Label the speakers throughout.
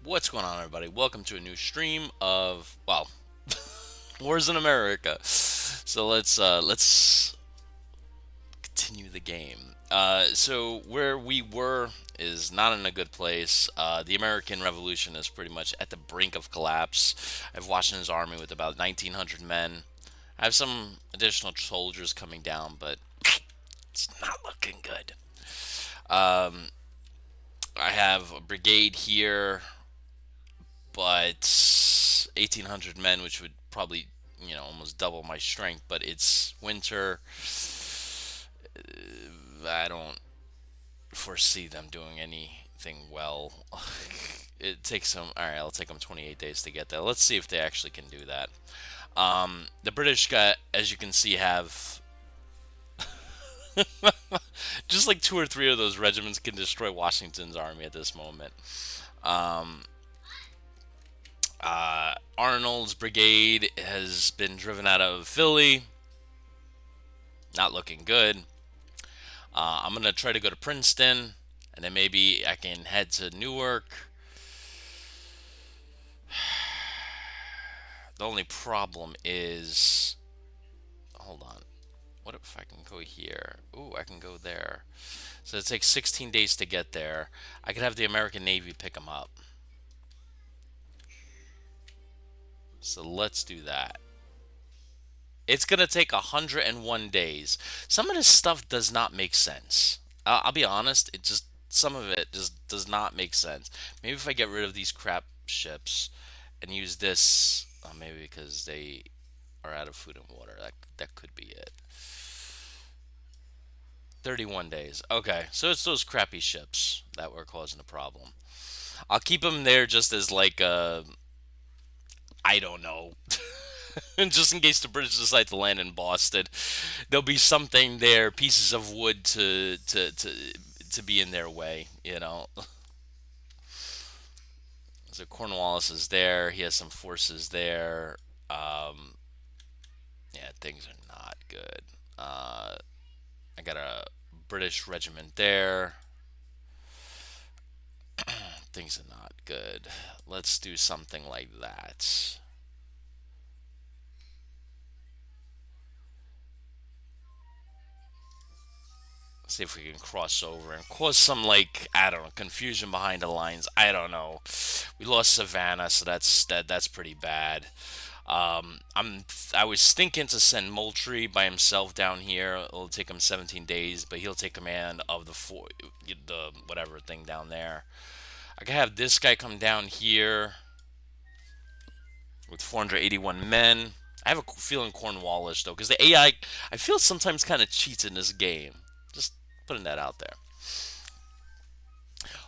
Speaker 1: What's going on, everybody? Welcome to a new stream of Wars in America. So let's continue the game. So where we were is not in a good place. The American Revolution is pretty much at the brink of collapse. I have Washington's army with about 1,900 men. I have some additional soldiers coming down, but it's not looking good. Um, I have a brigade here, but 1,800 men, which would probably, almost double my strength. But it's winter. I don't foresee them doing anything well. It takes them. All right, I'll take them 28 days to get there. Let's see if they actually can do that. The British got, as you can see, have just like two or three of those regiments can destroy Washington's army at this moment. Um, Arnold's brigade has been driven out of Philly. Not looking good. I'm gonna try to go to Princeton, and then maybe I can head to Newark. The only problem is, hold on. What if I can go here? Ooh, I can go there. So it takes 16 days to get there. I could have the American Navy pick them up. So let's do that. It's gonna take 101 days. Some of this stuff does not make sense. I'll be honest. It just some of it just does not make sense. Maybe if I get rid of these crap ships and use this, maybe because they are out of food and water. That could be it. 31 days. Okay, so it's those crappy ships that were causing the problem. I'll keep them there just as like I don't know. Just in case the British decide to land in Boston, there'll be something there, pieces of wood to be in their way, you know. So Cornwallis is there. He has some forces there. Um, yeah, things are not good. I got a British regiment there. Things are not good. Let's do something like that. See if we can cross over and cause some, like, I don't know, confusion behind the lines. I don't know. We lost Savannah, so that's pretty bad. I was thinking to send Moultrie by himself down here. It'll take him 17 days, but he'll take command of the whatever thing down there. I could have this guy come down here with 481 men. I have a feeling Cornwallis though, because the I feel sometimes kind of cheats in this game. Just putting that out there.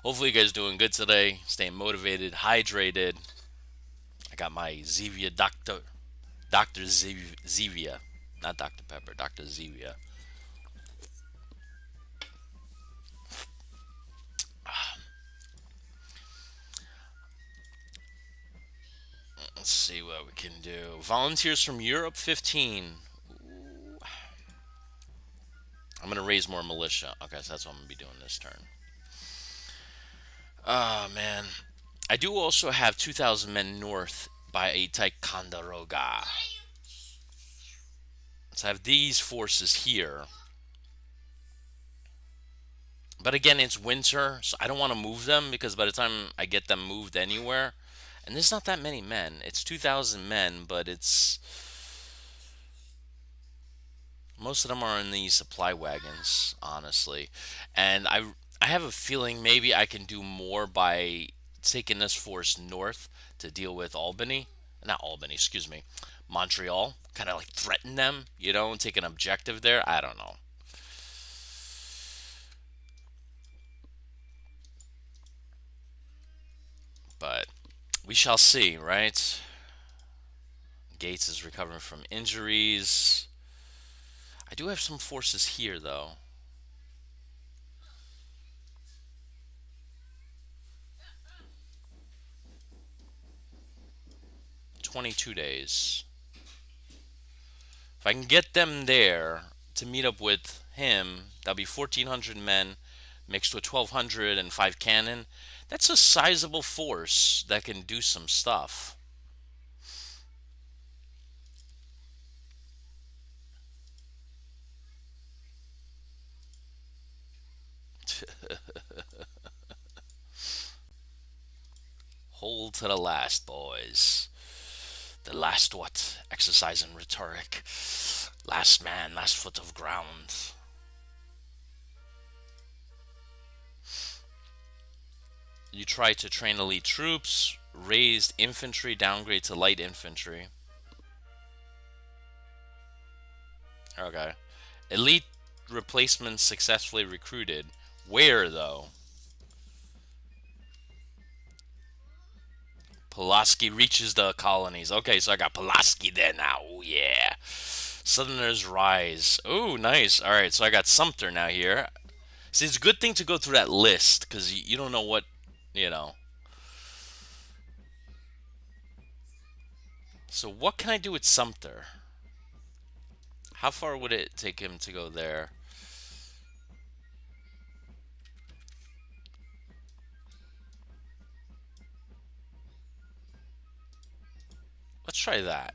Speaker 1: Hopefully, you guys doing good today. Staying motivated, hydrated. I got my Zevia Doctor Zevia, not Dr Pepper, Doctor Zevia. Let's see what we can do. Volunteers from Europe, 15. Ooh. I'm gonna raise more militia. Okay, so that's what I'm gonna be doing this turn. Oh man, I do also have 2,000 men north by Ticonderoga. So I have these forces here. But again, it's winter, so I don't want to move them because by the time I get them moved anywhere, and there's not that many men. It's 2,000 men, but it's most of them are in these supply wagons, honestly. And I have a feeling maybe I can do more by taking this force north to deal with Albany. Not Albany, excuse me. Montreal. Kind of like threaten them, and take an objective there. I don't know. But we shall see, right? Gates is recovering from injuries. I do have some forces here, though. 22 days. If I can get them there to meet up with him, that'll be 1,400 men mixed with 1,205 cannon. That's a sizable force that can do some stuff. Hold to the last, boys. The last what? Exercise in rhetoric. Last man, last foot of ground. You try to train elite troops. Raised infantry, downgrade to light infantry. Okay. Elite replacements successfully recruited. Where, though? Pulaski reaches the colonies. Okay, so I got Pulaski there now. Oh, yeah. Southerners rise. Oh, nice. All right, so I got Sumter now here. See, it's a good thing to go through that list because you don't know what, you know. So what can I do with Sumter? How far would it take him to go there? Let's try that.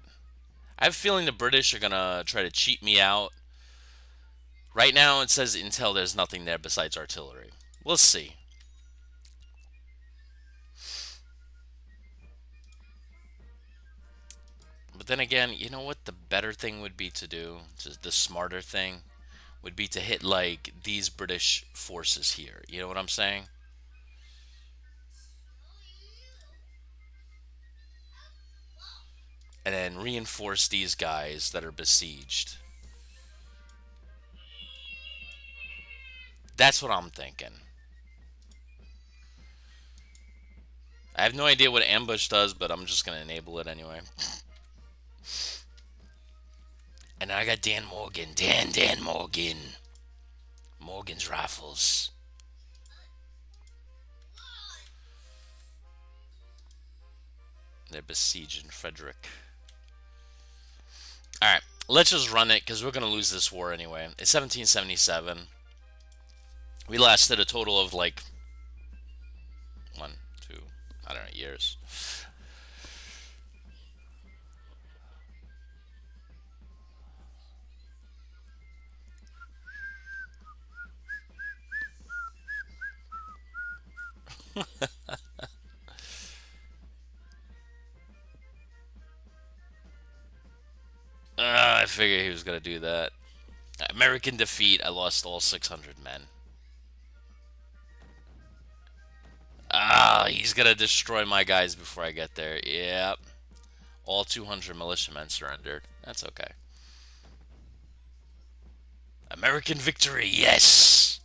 Speaker 1: I have a feeling the British are gonna try to cheat me out. Right now it says intel there's nothing there besides artillery. We'll see. But then again, you know what the better thing would be to do? Just the smarter thing would be to hit like these British forces here. You know what I'm saying? And then reinforce these guys that are besieged. That's what I'm thinking. I have no idea what ambush does, but I'm just gonna enable it anyway. And I got Dan Morgan. Dan Morgan. Morgan's rifles. They're besieging Frederick. Alright, let's just run it because we're going to lose this war anyway. It's 1777. We lasted a total of like 1, 2, I don't know, years. I figured he was going to do that. American defeat. I lost all 600 men. He's going to destroy my guys before I get there. Yep. All 200 militiamen surrendered. That's okay. American victory, yes!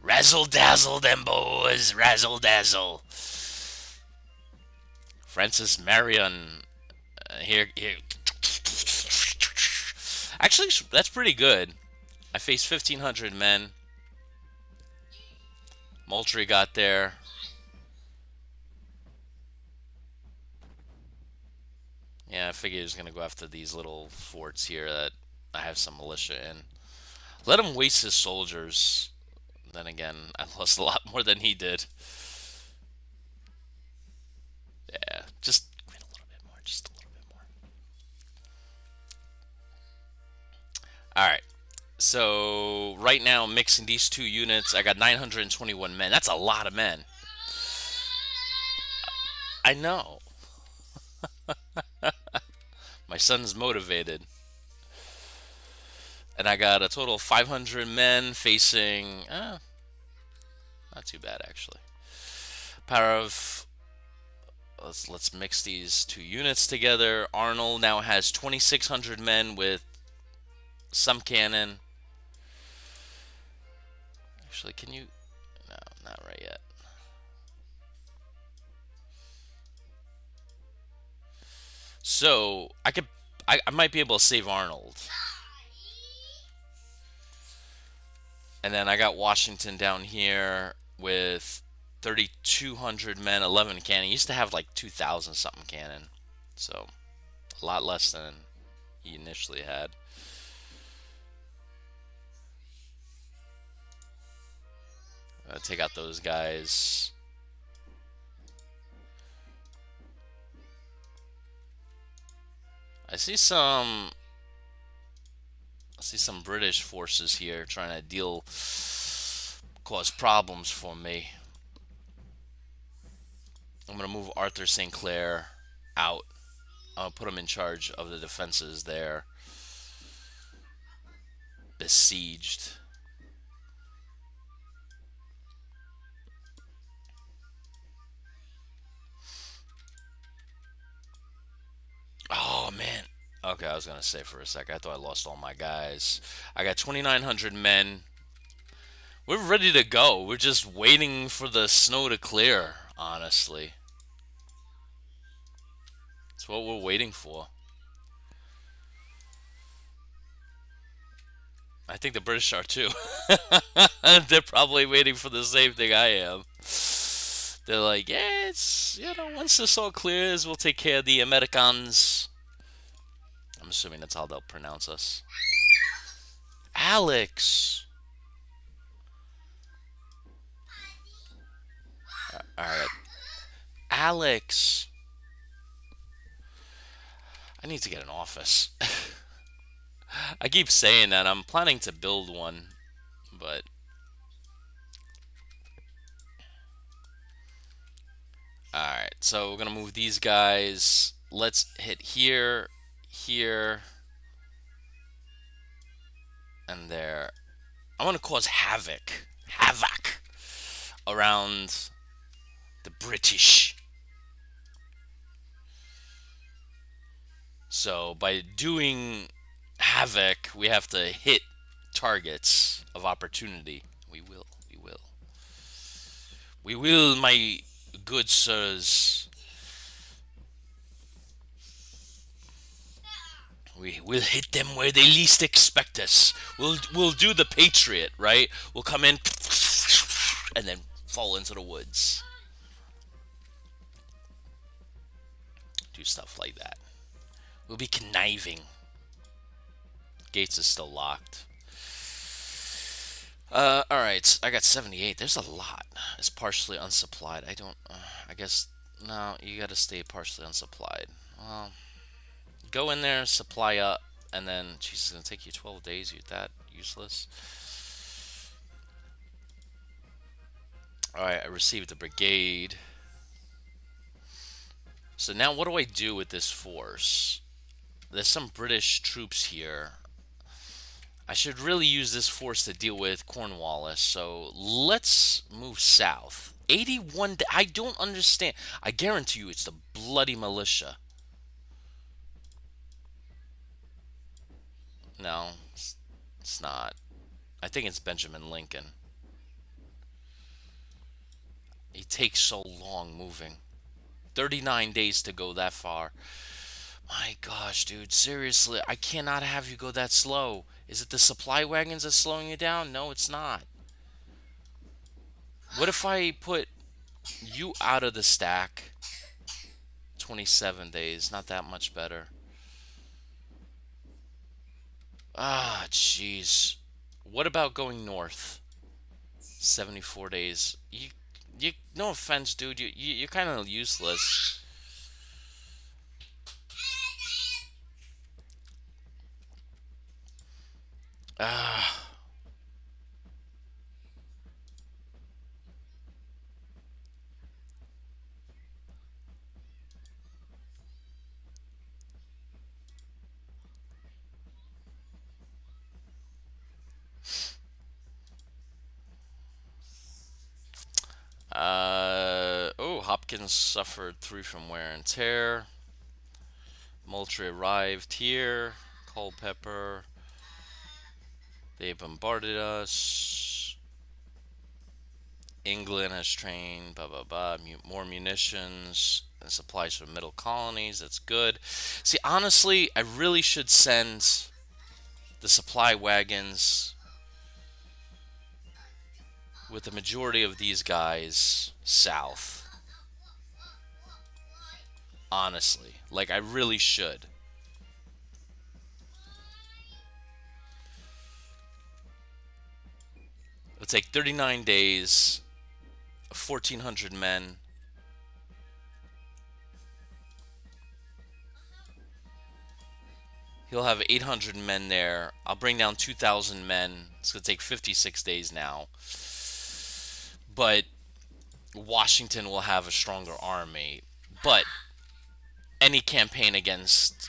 Speaker 1: Razzle dazzle them boys, razzle dazzle. Francis Marion, here. Actually, that's pretty good. I faced 1,500 men. Moultrie got there. Yeah, I figured he was gonna go after these little forts here that I have some militia in. Let him waste his soldiers. Then again, I lost a lot more than he did. Yeah, just wait a little bit more. Just a little bit more. All right. So right now, mixing these two units, I got 921 men. That's a lot of men. I know. My son's motivated. And I got a total of 500 men facing. Not too bad actually. Power of. Let's mix these two units together. Arnold now has 2,600 men with some cannon. Actually, can you? No, not right yet. So I might be able to save Arnold. And then I got Washington down here with 3,200 men, 11 cannon. He used to have like 2,000 something cannon. So a lot less than he initially had. Take out those guys. I see some. I see some British forces here trying to cause problems for me. I'm gonna move Arthur St. Clair out. I'll put him in charge of the defenses there. Besieged. Oh man. Okay, I was gonna say for a sec. I thought I lost all my guys. I got 2,900 men. We're ready to go. We're just waiting for the snow to clear. Honestly, that's what we're waiting for. I think the British are too. They're probably waiting for the same thing I am. They're like, yeah, it's, once this all clears, we'll take care of the Americans. I'm assuming that's how they'll pronounce us. Alex. All right, Alex. I need to get an office. I keep saying that. I'm planning to build one, but alright, so we're gonna move these guys. Let's hit here, here, and there. I want to cause havoc around the British. So by doing havoc, we have to hit targets of opportunity. We will, we will. We will, my good sirs. We will hit them where they least expect us. We'll do the Patriot, right? We'll come in and then fall into the woods. Do stuff like that. We'll be conniving. Gates is still locked. Alright, I got 78. There's a lot. It's partially unsupplied. I don't, I guess, no, you gotta stay partially unsupplied. Well, go in there, supply up, and then, jeez, it's gonna take you 12 days. You're that useless. Alright, I received the brigade. So now what do I do with this force? There's some British troops here. I should really use this force to deal with Cornwallis, so let's move south. 81, I don't understand. I guarantee you it's the bloody militia. No, it's not. I think it's Benjamin Lincoln. He takes so long moving. 39 days to go that far. My gosh, dude, seriously, I cannot have you go that slow. Is it the supply wagons that's slowing you down? No, it's not. What if I put you out of the stack? 27 days, not that much better. Ah, jeez. What about going north? 74 days. No offense, dude. You're kind of useless. Ah. Oh, Hopkins suffered 3 from wear and tear. Moultrie arrived here. Culpeper. They bombarded us. England has trained, blah, blah, blah. More munitions and supplies for middle colonies. That's good. See, honestly, I really should send the supply wagons with the majority of these guys south. Honestly. Like, I really should. It'll take 39 days, 1,400 men. He'll have 800 men there. I'll bring down 2,000 men. It's going to take 56 days now. But Washington will have a stronger army. But any campaign against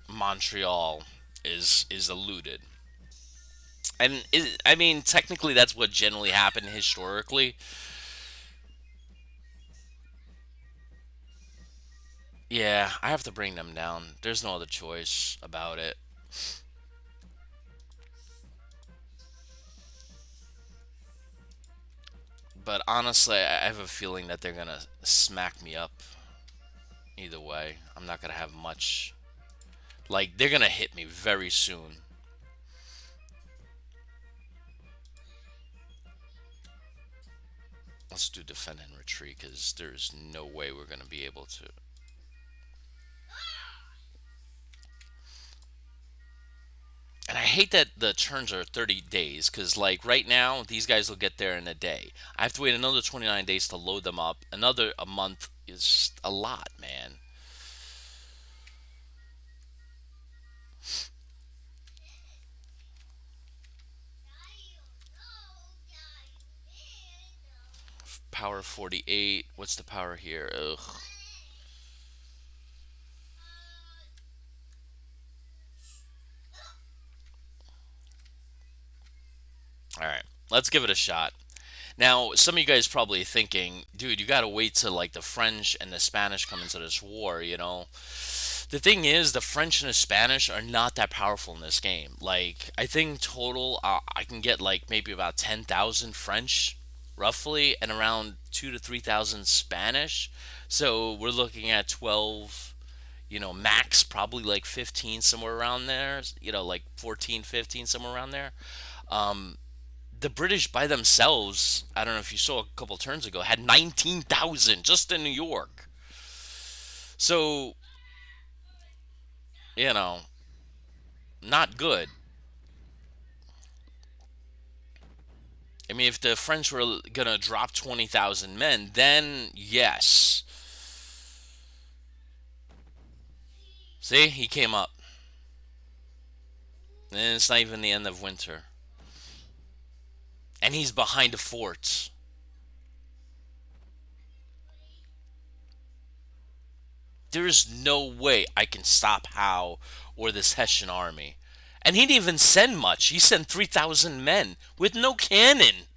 Speaker 1: Montreal is eluded. And I mean, technically, that's what generally happened historically. Yeah, I have to bring them down. There's no other choice about it. But honestly, I have a feeling that they're gonna smack me up either way. I'm not gonna have much. Like, they're gonna hit me very soon. Let's do defend and retreat because there's no way we're gonna be able to. And I hate that the turns are 30 days because, like, right now, these guys will get there in a day. I have to wait another 29 days to load them up. Another a month is a lot, man. Power 48. What's the power here? Ugh. All right, let's give it a shot. Now, some of you guys probably thinking, dude, you gotta wait till like the French and the Spanish come into this war, you know? The thing is, the French and the Spanish are not that powerful in this game. Like, I think total, I can get like maybe about 10,000 French, roughly, and around 2 to 3,000 Spanish. So we're looking at 12, max, probably like 15, somewhere around there, like 14, 15, somewhere around there. The British by themselves, I don't know if you saw a couple turns ago, had 19,000 just in New York. So, you know, not good. I mean, if the French were going to drop 20,000 men, then yes. See, he came up. And it's not even the end of winter. And he's behind the forts. There's no way I can stop Howe or this Hessian army. And he didn't even send much. He sent 3,000 men with no cannon.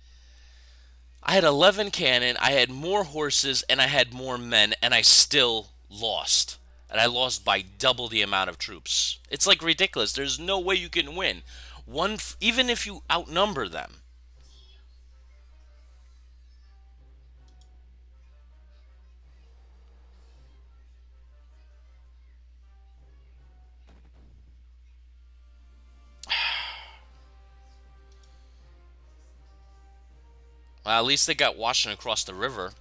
Speaker 1: I had 11 cannon, I had more horses, and I had more men, and I still lost. And I lost by double the amount of troops. It's like ridiculous. There's no way you can win. Even if you outnumber them. Well, at least they got Washington across the river.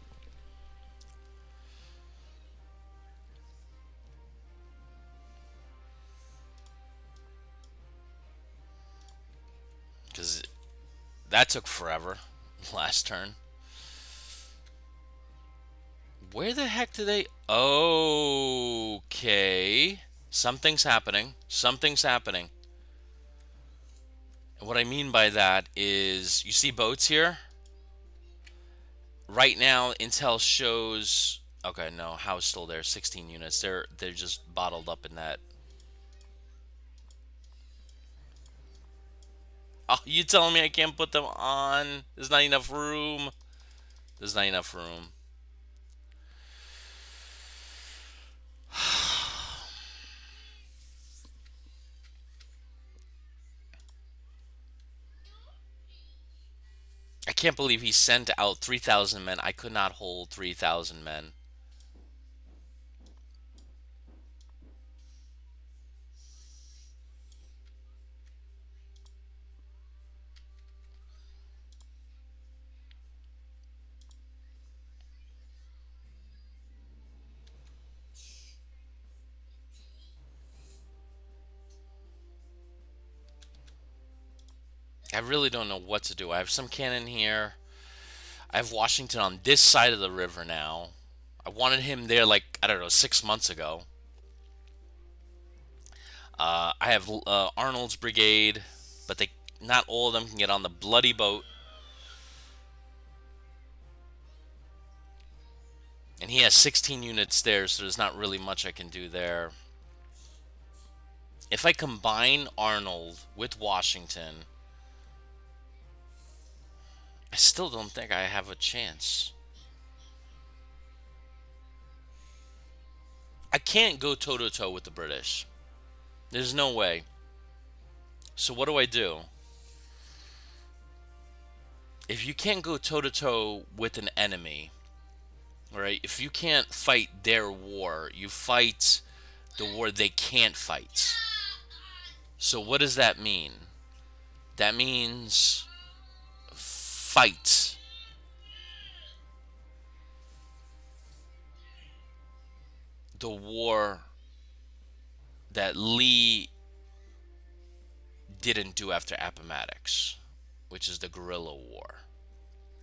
Speaker 1: Because that took forever. Last turn. Where the heck did they... Okay. Something's happening. Something's happening. And what I mean by that is, you see boats here? Right now, Intel shows... Okay, no, Howe's still there. 16 units. They're just bottled up in that. Oh, you telling me I can't put them on? There's not enough room. There's not enough room. I can't believe he sent out 3,000 men. I could not hold 3,000 men. I really don't know what to do. I have some cannon here. I have Washington on this side of the river now. I wanted him there like, I don't know, 6 months ago. I have Arnold's brigade, but they not all of them can get on the bloody boat. And he has 16 units there, so there's not really much I can do there. If I combine Arnold with Washington, I still don't think I have a chance. I can't go toe to toe with the British. There's no way. So what do I do? If you can't go toe to toe with an enemy, right? If you can't fight their war, you fight the war they can't fight. So what does that mean? That means fight the war that Lee didn't do after Appomattox, which is the guerrilla war.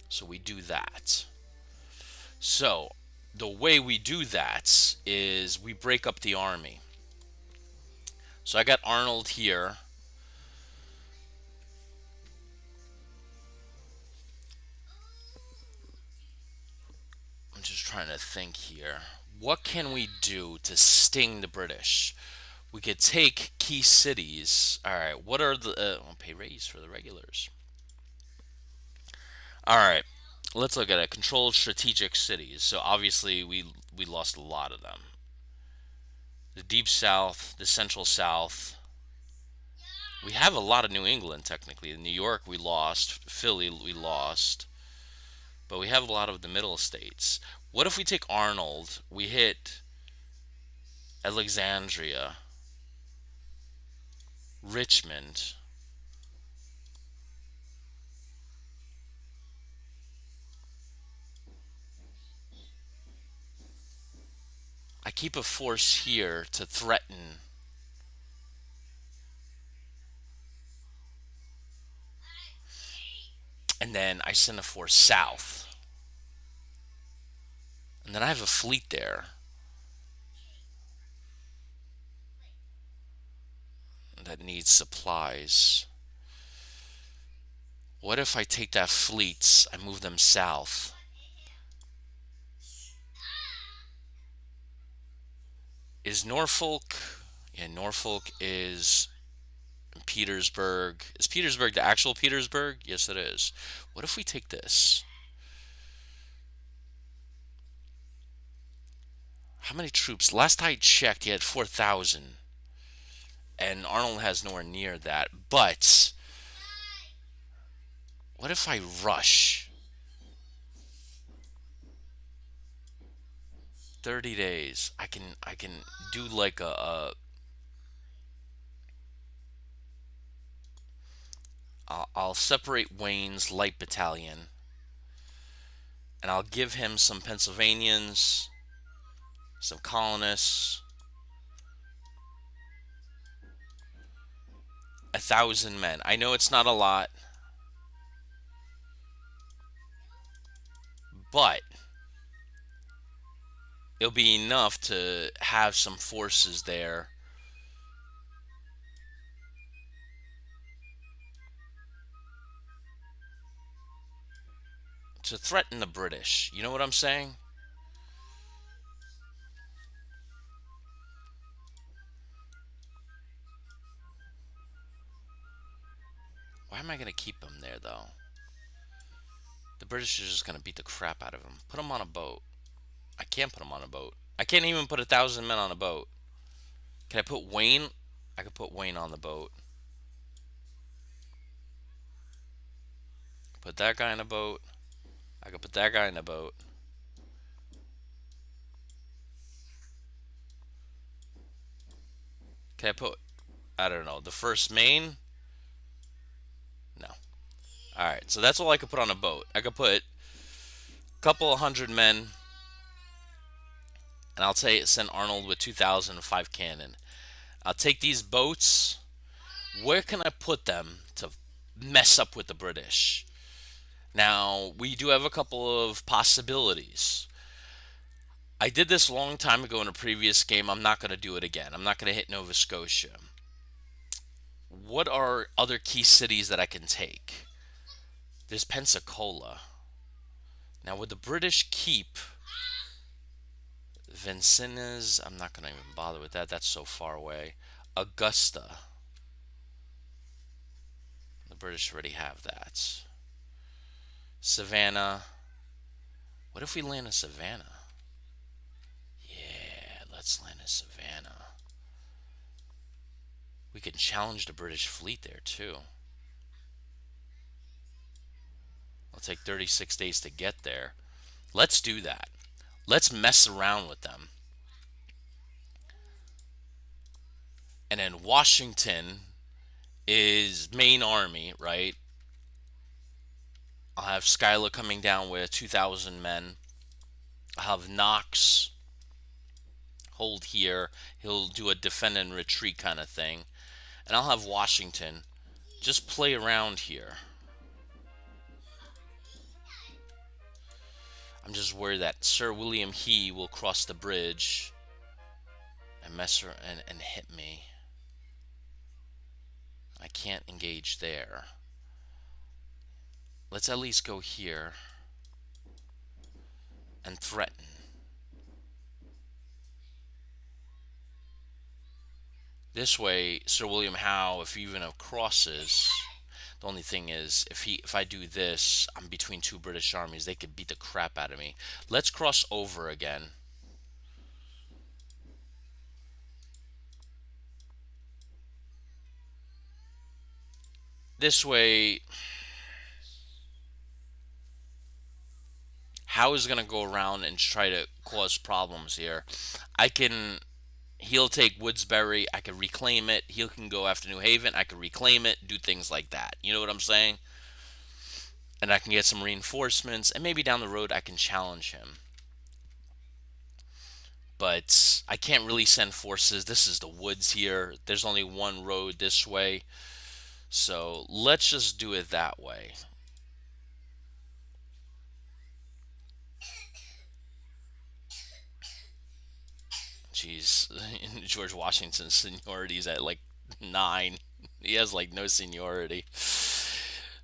Speaker 1: So we do that. So the way we do that is we break up the army. So I got Arnold here. I'm just trying to think here. What can we do to sting the British? We could take key cities. All right, what are the I'll pay raise for the regulars. All right, let's look at it. Controlled strategic cities. So obviously we lost a lot of them. The deep south, the central south. We have a lot of New England technically. In New York we lost, Philly we lost, but we have a lot of the middle states. What if we take Arnold? We hit Alexandria, Richmond. I keep a force here to threaten, and then I send a force south. And then I have a fleet there that needs supplies. What if I take that fleet, I move them south? Is Norfolk? Yeah, Norfolk is Petersburg. Is Petersburg the actual Petersburg? Yes, it is. What if we take this? How many troops? Last I checked, he had 4,000. And Arnold has nowhere near that. But what if I rush? 30 days. I can do like a I'll separate Wayne's light battalion and I'll give him some Pennsylvanians, some colonists, 1,000 men. I know it's not a lot, but it'll be enough to have some forces there to threaten the British. You know what I'm saying? Why am I going to keep him there, though? The British are just going to beat the crap out of him. Put him on a boat. I can't put him on a boat. I can't even put 1,000 men on a boat. Can I put Wayne? I could put Wayne on the boat. Put that guy in a boat. I could put that guy in a boat. Can I put, I don't know, the first Maine? No. Alright, so that's all I could put on a boat. I could put a couple of 100 men, and I'll say send Arnold with 2,005 cannon. I'll take these boats. Where can I put them to mess up with the British. Now, we do have a couple of possibilities. I did this a long time ago in a previous game. I'm not going to do it again. I'm not going to hit Nova Scotia. What are other key cities that I can take? There's Pensacola. Now, would the British keep Vincennes? I'm not going to even bother with that. That's so far away. Augusta. The British already have that. Savannah. What if we land in Savannah? Yeah, let's land in Savannah. We can challenge the British fleet there too. It'll take 36 days to get there. Let's do that. Let's mess around with them. And then Washington is main army, right? I'll have Schuyler coming down with 2,000 men. I'll have Knox hold here. He'll do a defend and retreat kind of thing. And I'll have Washington just play around here. I'm just worried that Sir William He will cross the bridge and and hit me. I can't engage there. Let's at least go here and threaten. This way, Sir William Howe, if he even crosses, the only thing is, if I do this, I'm between two British armies. They could beat the crap out of me. Let's cross over again. This way, Howe is going to go around and try to cause problems here. He'll take Woodsbury. I could reclaim it. He can go after New Haven. I could reclaim it. Do things like that. You know what I'm saying? And I can get some reinforcements. And maybe down the road I can challenge him. But I can't really send forces. This is the woods here. There's only one road this way. So let's just do it that way. Jeez, George Washington's seniority is at like 9. He has like no seniority.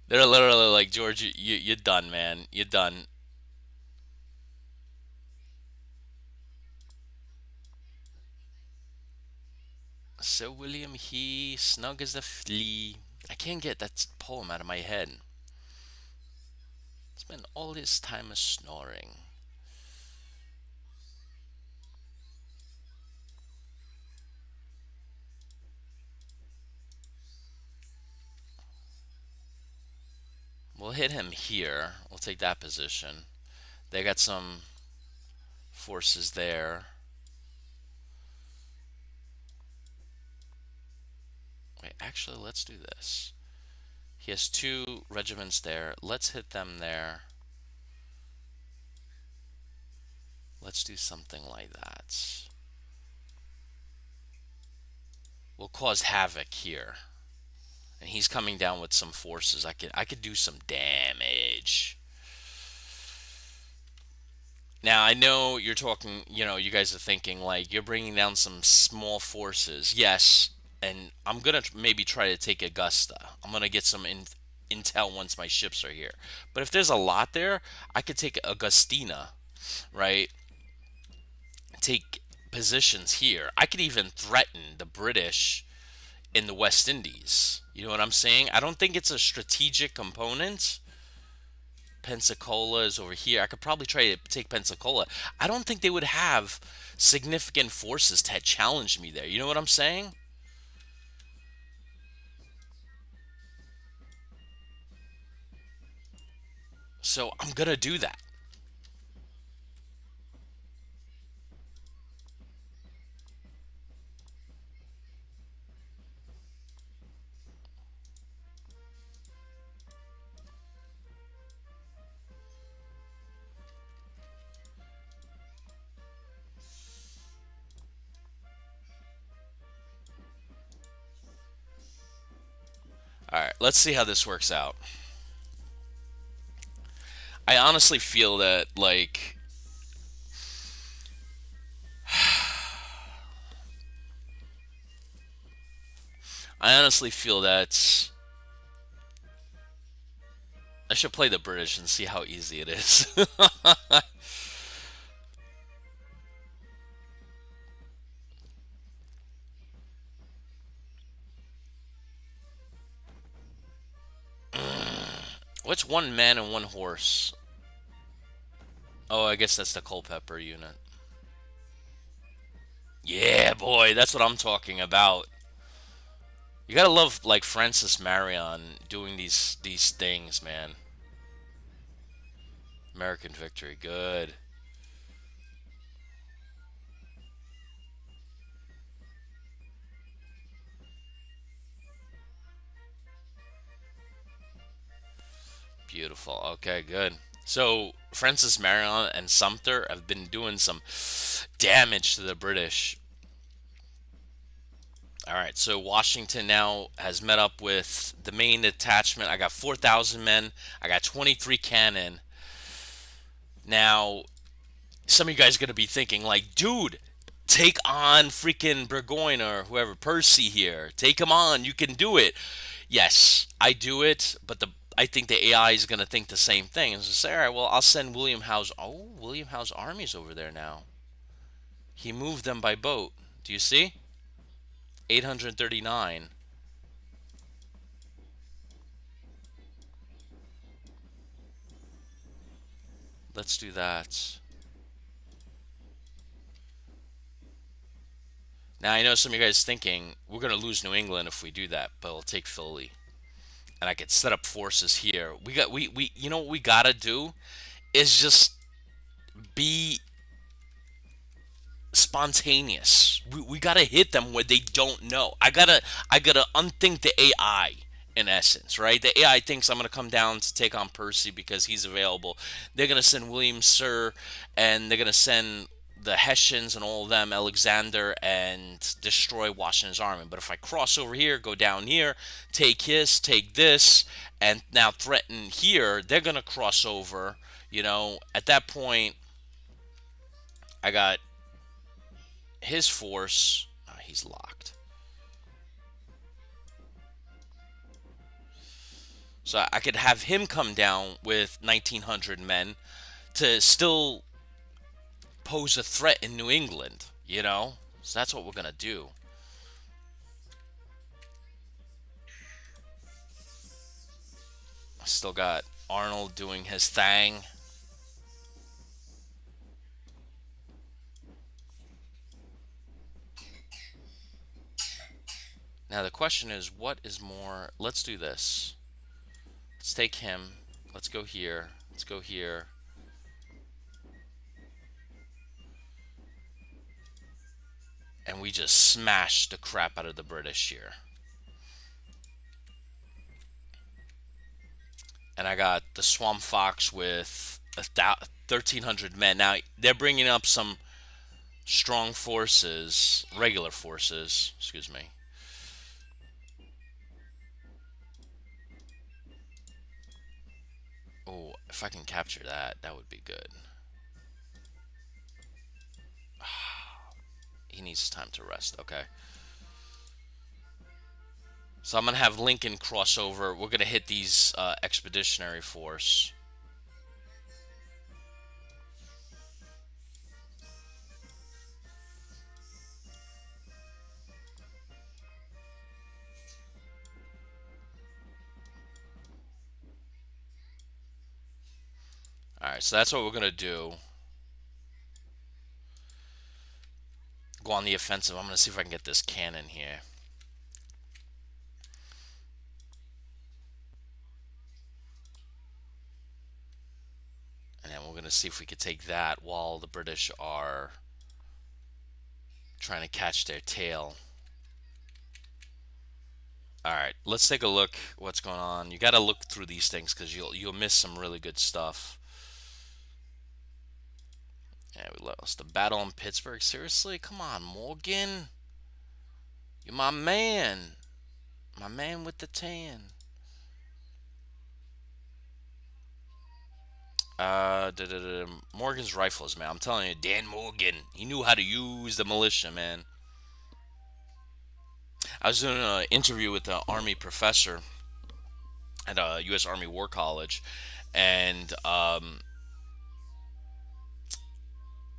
Speaker 1: They're literally like, George, you're done, man. You're done. So William He, snug as a flea. I can't get that poem out of my head. Spent all his time a snoring. We'll hit him here. We'll take that position. They got some forces there. Wait, actually, let's do this. He has 2 regiments there. Let's hit them there. Let's do something like that. We'll cause havoc here. And he's coming down with some forces. I could do some damage. Now, I know you're talking, you guys are thinking like you're bringing down some small forces. Yes, and I'm going to maybe try to take Augusta. I'm going to get some intel once my ships are here. But if there's a lot there, I could take Augustina, right? Take positions here. I could even threaten the British in the West Indies. You know what I'm saying? I don't think it's a strategic component. Pensacola is over here. I could probably try to take Pensacola. I don't think they would have significant forces to challenge me there. You know what I'm saying? So I'm going to do that. All right, let's see how this works out. I honestly feel that, like, I honestly feel that I should play the British and see how easy it is. What's one man and one horse? Oh, I guess that's the Culpeper unit. Yeah, boy, that's what I'm talking about. You gotta love like Francis Marion doing these things, man. American victory, good, beautiful. Okay, good. So Francis Marion and Sumter have been doing some damage to the British. All right, so Washington now has met up with the main detachment. I got 4,000 men. I got 23 cannon. Now, some of you guys are going to be thinking, like, dude, take on freaking Burgoyne or whoever, Percy here. Take him on. You can do it. Yes, I do it, but I think the AI is going to think the same thing. And so say, all right, well, I'll send William Howe's. Oh, William Howe's army's over there now. He moved them by boat. Do you see? 839. Let's do that. Now I know some of you guys thinking we're gonna lose New England if we do that, but we'll take Philly, and I could set up forces here. We you know what we gotta do is just be spontaneous. We gotta hit them where they don't know. I gotta unthink the AI in essence, right? The AI thinks I'm gonna come down to take on Percy because he's available. They're gonna send William Sir, and they're gonna send the Hessians and all of them, Alexander, and destroy Washington's army. But if I cross over here, go down here, take his, take this, and now threaten here, they're gonna cross over. At that point, I got his force. He's locked. So I could have him come down with 1,900 men to still pose a threat in New England. So that's what we're going to do. Still got Arnold doing his thing. Now the question is, what is more? Let's do this. Let's take him. Let's go here. Let's go here. And we just smash the crap out of the British here. And I got the Swamp Fox with 1,300 men. Now they're bringing up some strong forces, regular forces, excuse me. Oh, if I can capture that, that would be good. He needs time to rest. Okay. So I'm going to have Lincoln cross over. We're going to hit these expeditionary force. Alright, so that's what we're going to do. Go on the offensive. I'm going to see if I can get this cannon here. And then we're going to see if we could take that while the British are trying to catch their tail. All right, let's take a look what's going on. You got to look through these things because you'll miss some really good stuff. Yeah, we lost the battle in Pittsburgh. Seriously, come on, Morgan. You're my man with the tan. Morgan's Rifles, man. I'm telling you, Dan Morgan, he knew how to use the militia, man. I was doing an interview with an Army professor at a U.S. Army War College, and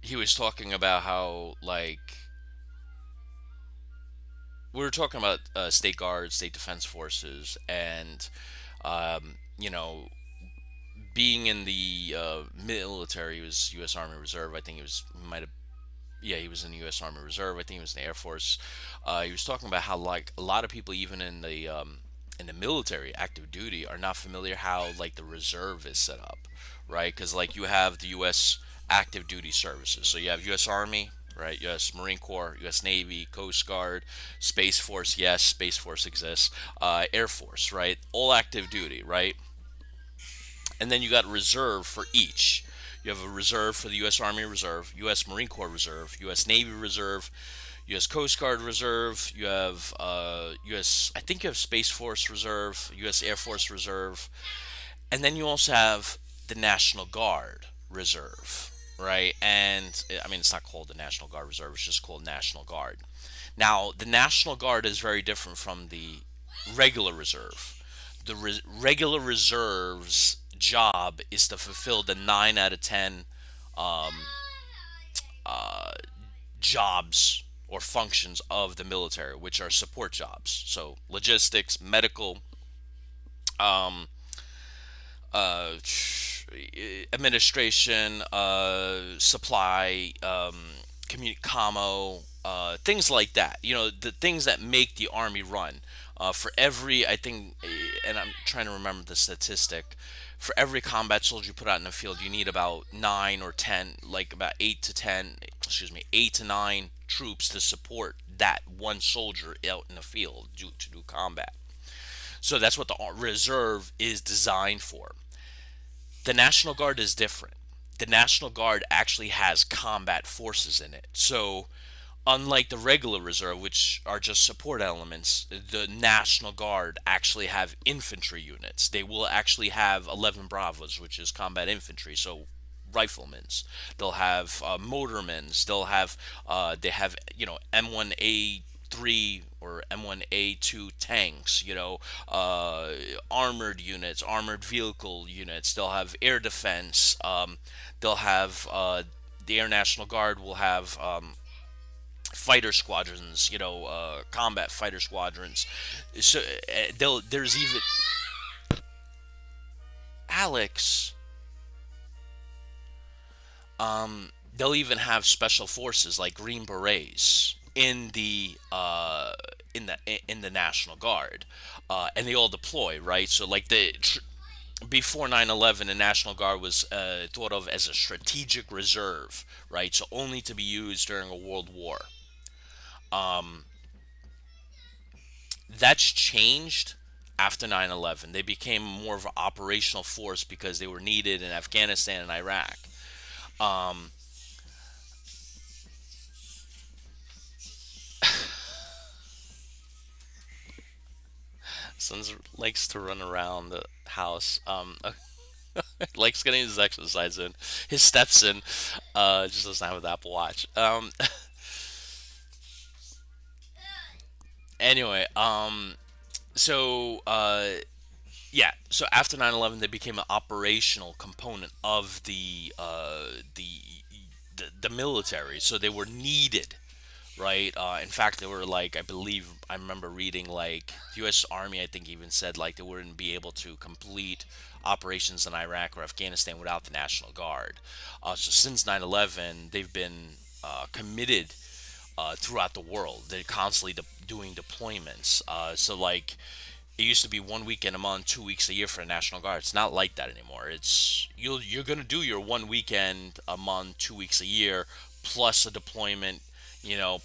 Speaker 1: he was talking about how, like, we were talking about state guards, state defense forces, and you know, being in the military. He was U.S. Army Reserve. I think he might have, yeah, he was in the U.S. Army Reserve. I think he was in the Air Force. He was talking about how, like, a lot of people, even in the military, active duty, are not familiar how, like, the reserve is set up, right? Because, like, you have the U.S. active duty services. So you have U.S. Army, right? U.S. Marine Corps, U.S. Navy, Coast Guard, Space Force. Yes, Space Force exists. Air Force, right? All active duty, right? And then you got reserve for each. You have a reserve for the U.S. Army Reserve, U.S. Marine Corps Reserve, U.S. Navy Reserve, U.S. Coast Guard Reserve. You have U.S. I think you have Space Force Reserve, U.S. Air Force Reserve, and then you also have the National Guard Reserve, right? And I mean, it's not called the National Guard Reserve; it's just called National Guard. Now, the National Guard is very different from the regular reserve. The regular reserve's job is to fulfill the 9 out of 10 um, uh, jobs or functions of the military, which are support jobs. So logistics, medical, um, uh, administration, supply, commo, things like that. You know, the things that make the army run. For every, I think, and I'm trying to remember the statistic. For every combat soldier you put out in the field, you need about 9 or 10, like about 8 to 10, excuse me, 8 to 9 troops to support that one soldier out in the field to do combat. So that's what the reserve is designed for. The National Guard is different. The National Guard actually has combat forces in it. So, unlike the regular reserve, which are just support elements, the National Guard actually have infantry units. They will actually have 11 Bravos, which is combat infantry. So, riflemen's. They'll have motormen's. They have M1A3 or M1A2 tanks, armored units, armored vehicle units. They'll have air defense. They'll have the Air National Guard will have fighter squadrons, combat fighter squadrons. So there's even Alex. They'll even have special forces like Green Berets in the National Guard, and they all deploy, right? So, like, before 9/11, the National Guard was thought of as a strategic reserve, right? So only to be used during a world war. Um, that's changed after 9/11. They became more of an operational force because they were needed in Afghanistan and Iraq. Um, Sons likes to run around the house. Likes getting his exercise in, his steps in. Just doesn't have the Apple Watch. Anyway, so yeah, so after 9/11, they became an operational component of the military. So they were needed, right? In fact, they were, like, I believe I remember reading, like, U.S. Army, I think, even said, like, they wouldn't be able to complete operations in Iraq or Afghanistan without the National Guard. So since 9/11, they've been committed throughout the world. They're constantly doing deployments. So, like, it used to be 1 weekend a month, 2 weeks a year for the National Guard. It's not like that anymore. You're gonna do your 1 weekend a month, 2 weeks a year, plus a deployment,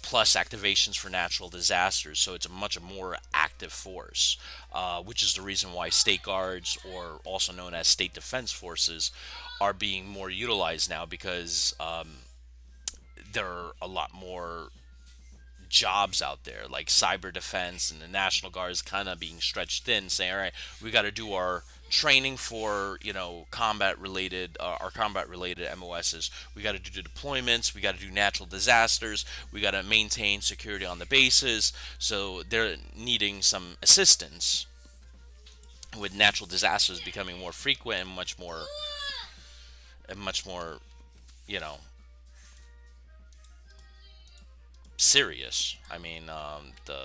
Speaker 1: plus activations for natural disasters. So it's a much more active force, which is the reason why state guards, or also known as state defense forces, are being more utilized now, because there are a lot more jobs out there, like cyber defense, and the National Guard is kind of being stretched thin, saying, all right, we got to do our training for combat related our combat related MOSs. We got to do the deployments. We got to do natural disasters. We got to maintain security on the bases. So they're needing some assistance with natural disasters becoming more frequent and much more you know serious. I mean, the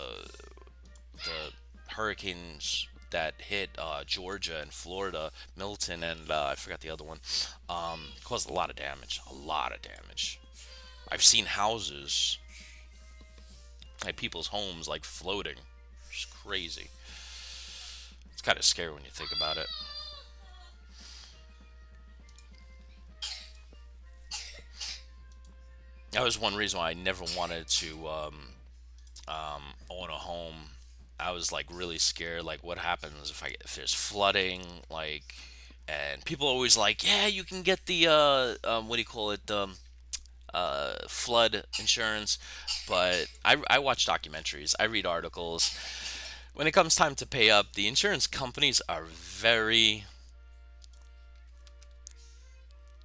Speaker 1: hurricanes that hit Georgia and Florida, Milton, and I forgot the other one, caused a lot of damage. A lot of damage. I've seen houses, like people's homes, like floating. It's crazy. It's kind of scary when you think about it. That was one reason why I never wanted to own a home. I was like really scared. Like, what happens if there's flooding? Like, and people always like, yeah, you can get the what do you call it? Flood insurance. But I watch documentaries. I read articles. When it comes time to pay up, the insurance companies are very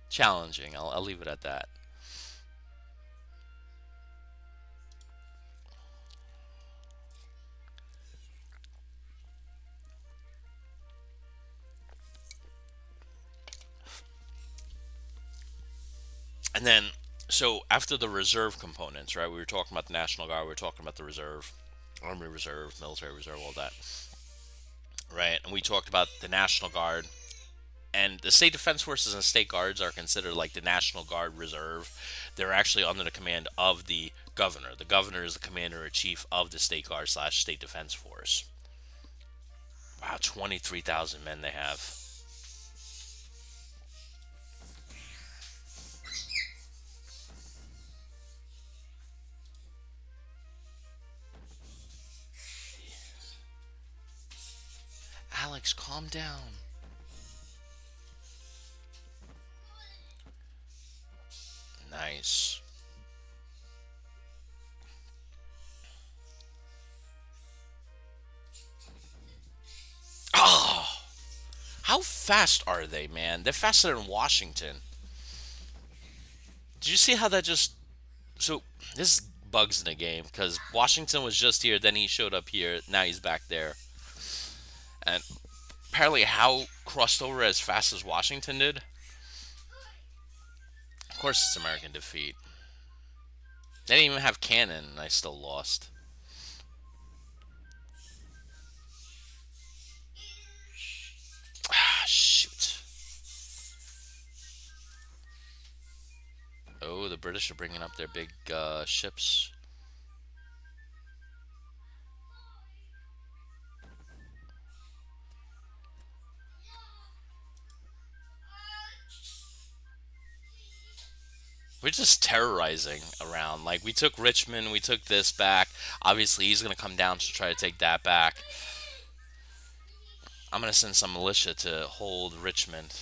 Speaker 1: challenging. I'll leave it at that. And then, so after the reserve components, right? We were talking about the National Guard. We were talking about the reserve, Army Reserve, Military Reserve, all that, right? And we talked about the National Guard. And the state defense forces and state guards are considered like the National Guard Reserve. They're actually under the command of the governor. The governor is the commander in chief of the state guard slash state defense force. Wow, 23,000 men they have. Alex, calm down. Nice. Oh, how fast are they, man? They're faster than Washington. Did you see how that just. So, this bugs in the game because Washington was just here, then he showed up here, now he's back there. And apparently, how crossed over as fast as Washington did? Of course, it's American defeat. They didn't even have cannon, and I still lost. Ah, shoot. Oh, the British are bringing up their big ships. We're just terrorizing around. Like, we took Richmond, we took this back. Obviously, he's going to come down to try to take that back. I'm going to send some militia to hold Richmond.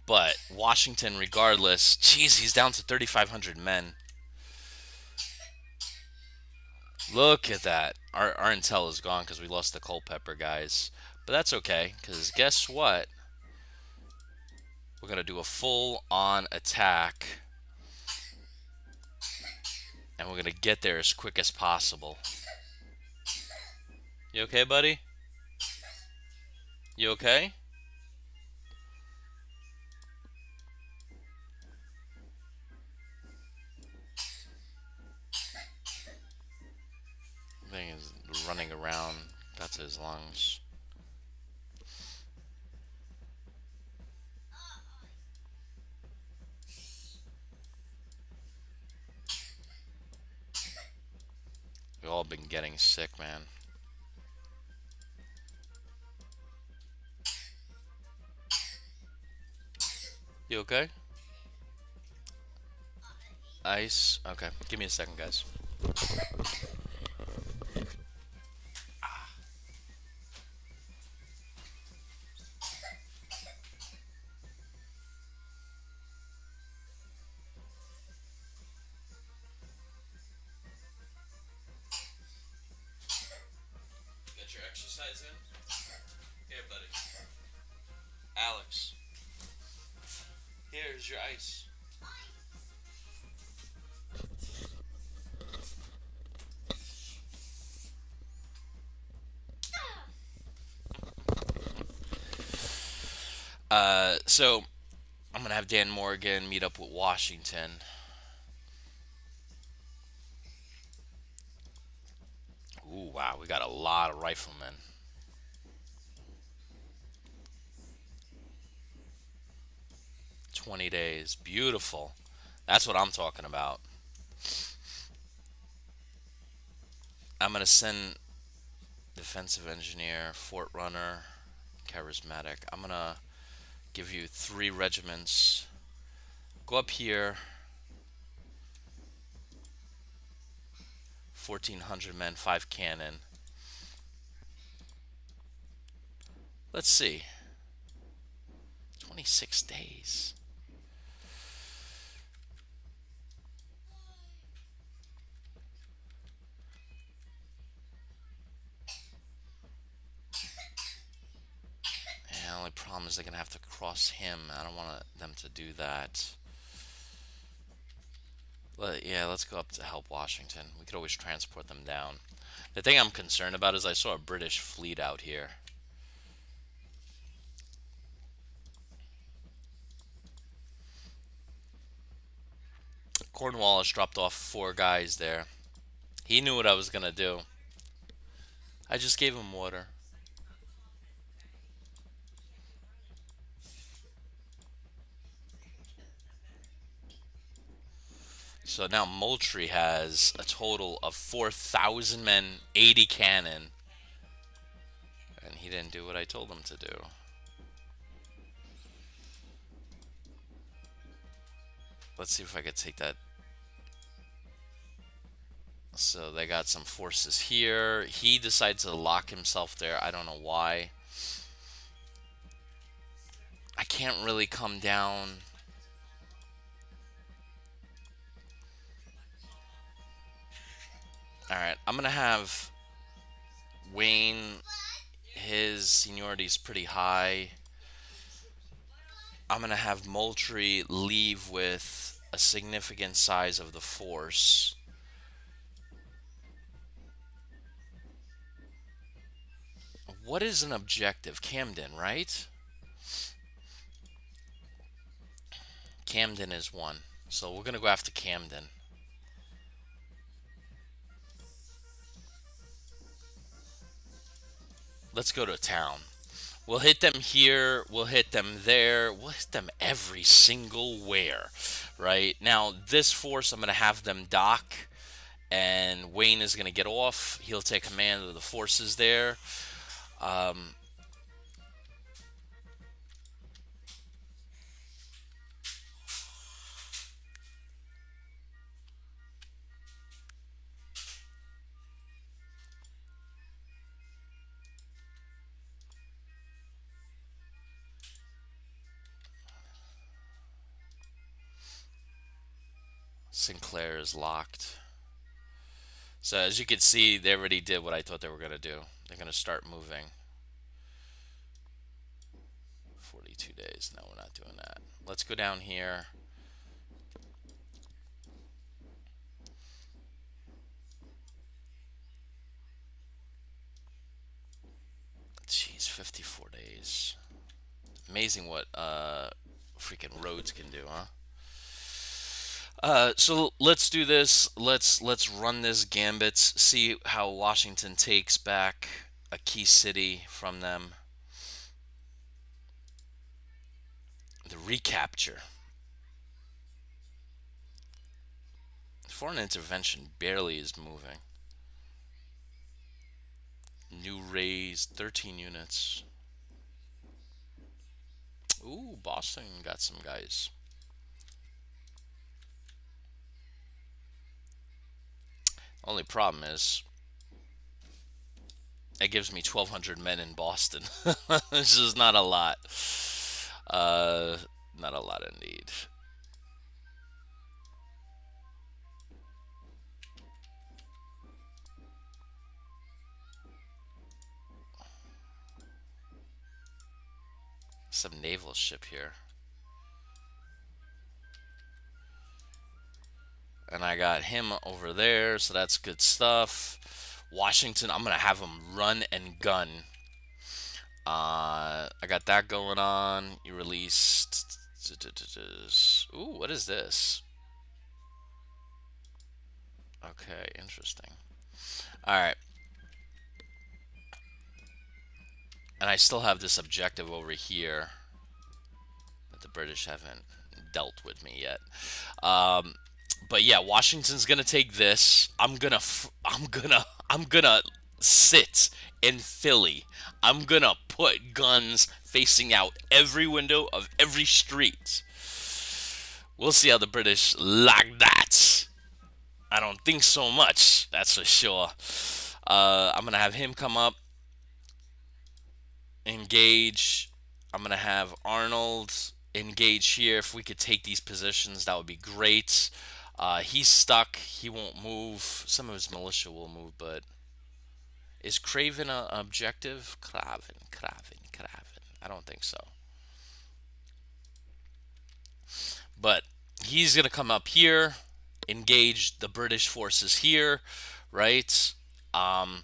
Speaker 1: But Washington, regardless, geez, he's down to 3,500 men. Look at that. Our intel is gone because we lost the Culpeper guys. But that's okay, because guess what? We're going to do a full on attack. And we're going to get there as quick as possible. You okay, buddy? You okay? Thing is running around. That's his lungs. We've all been getting sick, man. You okay? Ice. Okay, give me a second, guys. exercise in? Here, buddy. Alex, here's your ice. So I'm gonna have Dan Morgan meet up with Washington. Ooh, wow, we got a lot of riflemen. 20 days, beautiful. That's what I'm talking about. I'm gonna send defensive engineer, fort runner, charismatic. I'm gonna give you 3 regiments. Go up here, 1,400 men, 5 cannon. Let's see, 26 days. And the only problem is they're gonna have to cross him. I don't want them to do that. Yeah, let's go up to help Washington. We could always transport them down. The thing I'm concerned about is I saw a British fleet out here. Cornwallis dropped off 4 guys there. He knew what I was gonna do. I just gave him water. So now Moultrie has a total of 4,000 men, 80 cannon, and he didn't do what I told him to do. Let's see if I could take that. So they got some forces here. He decides to lock himself there. I don't know why. I can't really come down. Alright, I'm gonna have Wayne. His seniority is pretty high. I'm gonna have Moultrie leave with a significant size of the force. What is an objective? Camden, right? Camden is one. So we're gonna go after Camden. Let's go to town. We'll hit them here. We'll hit them there. We'll hit them every single where. Right? Now, this force, I'm going to have them dock. And Wayne is going to get off. He'll take command of the forces there. Um, Sinclair is locked. So as you can see, they already did what I thought they were going to do. They're going to start moving. 42 days. No, we're not doing that. Let's go down here. Jeez, 54 days. Amazing what freaking roads can do, huh? So let's do this. Let's run this gambit. See how Washington takes back a key city from them. The recapture. Foreign intervention barely is moving. New raise 13 units. Ooh, Boston got some guys. Only problem is it gives me 1,200 men in Boston. This is not a lot. Uh, Not a lot indeed. Some naval ship here. And I got him over there, so that's good stuff. Washington, I'm gonna have him run and gun. I got that going on. You released. Ooh, what is this? Okay, interesting. All right, and I still have this objective over here that the British haven't dealt with me yet. Um, but yeah, Washington's gonna take this. I'm gonna sit in Philly. I'm gonna put guns facing out every window of every street. We'll see how the British like that. I don't think so much. That's for sure. I'm gonna have him come up, engage. I'm gonna have Arnold engage here. If we could take these positions, that would be great. He's stuck. He won't move. Some of his militia will move, but is Craven an objective? Craven. I don't think so. But he's gonna come up here, engage the British forces here, right? Um,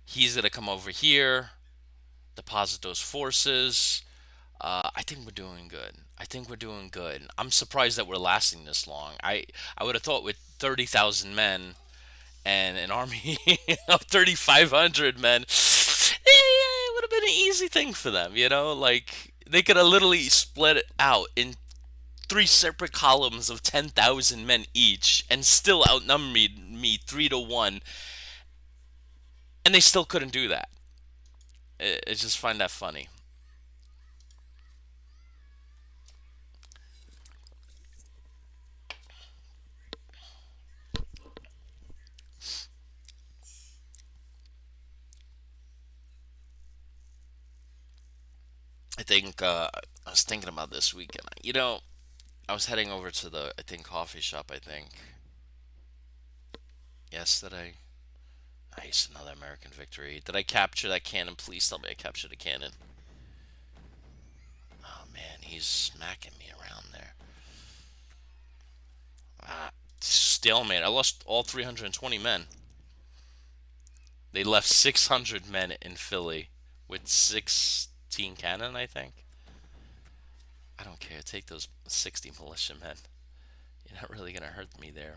Speaker 1: he's gonna come over here, deposit those forces. I think we're doing good. I think we're doing good. I'm surprised that we're lasting this long. I would have thought with 30,000 men and an army of 3,500 men, it would have been an easy thing for them. Like they could have literally split it out in three separate columns of 10,000 men each and still outnumber me 3 to 1, and they still couldn't do that. I just find that funny. I think I was thinking about this weekend. I was heading over to the I think coffee shop. I think yesterday. Nice, another American victory. Did I capture that cannon? Please tell me I captured a cannon. Oh man, he's smacking me around there. Stalemate. I lost all 320 men. They left 600 men in Philly with 16 cannon, I think. I don't care. Take those 60 militiamen. You're not really gonna hurt me there.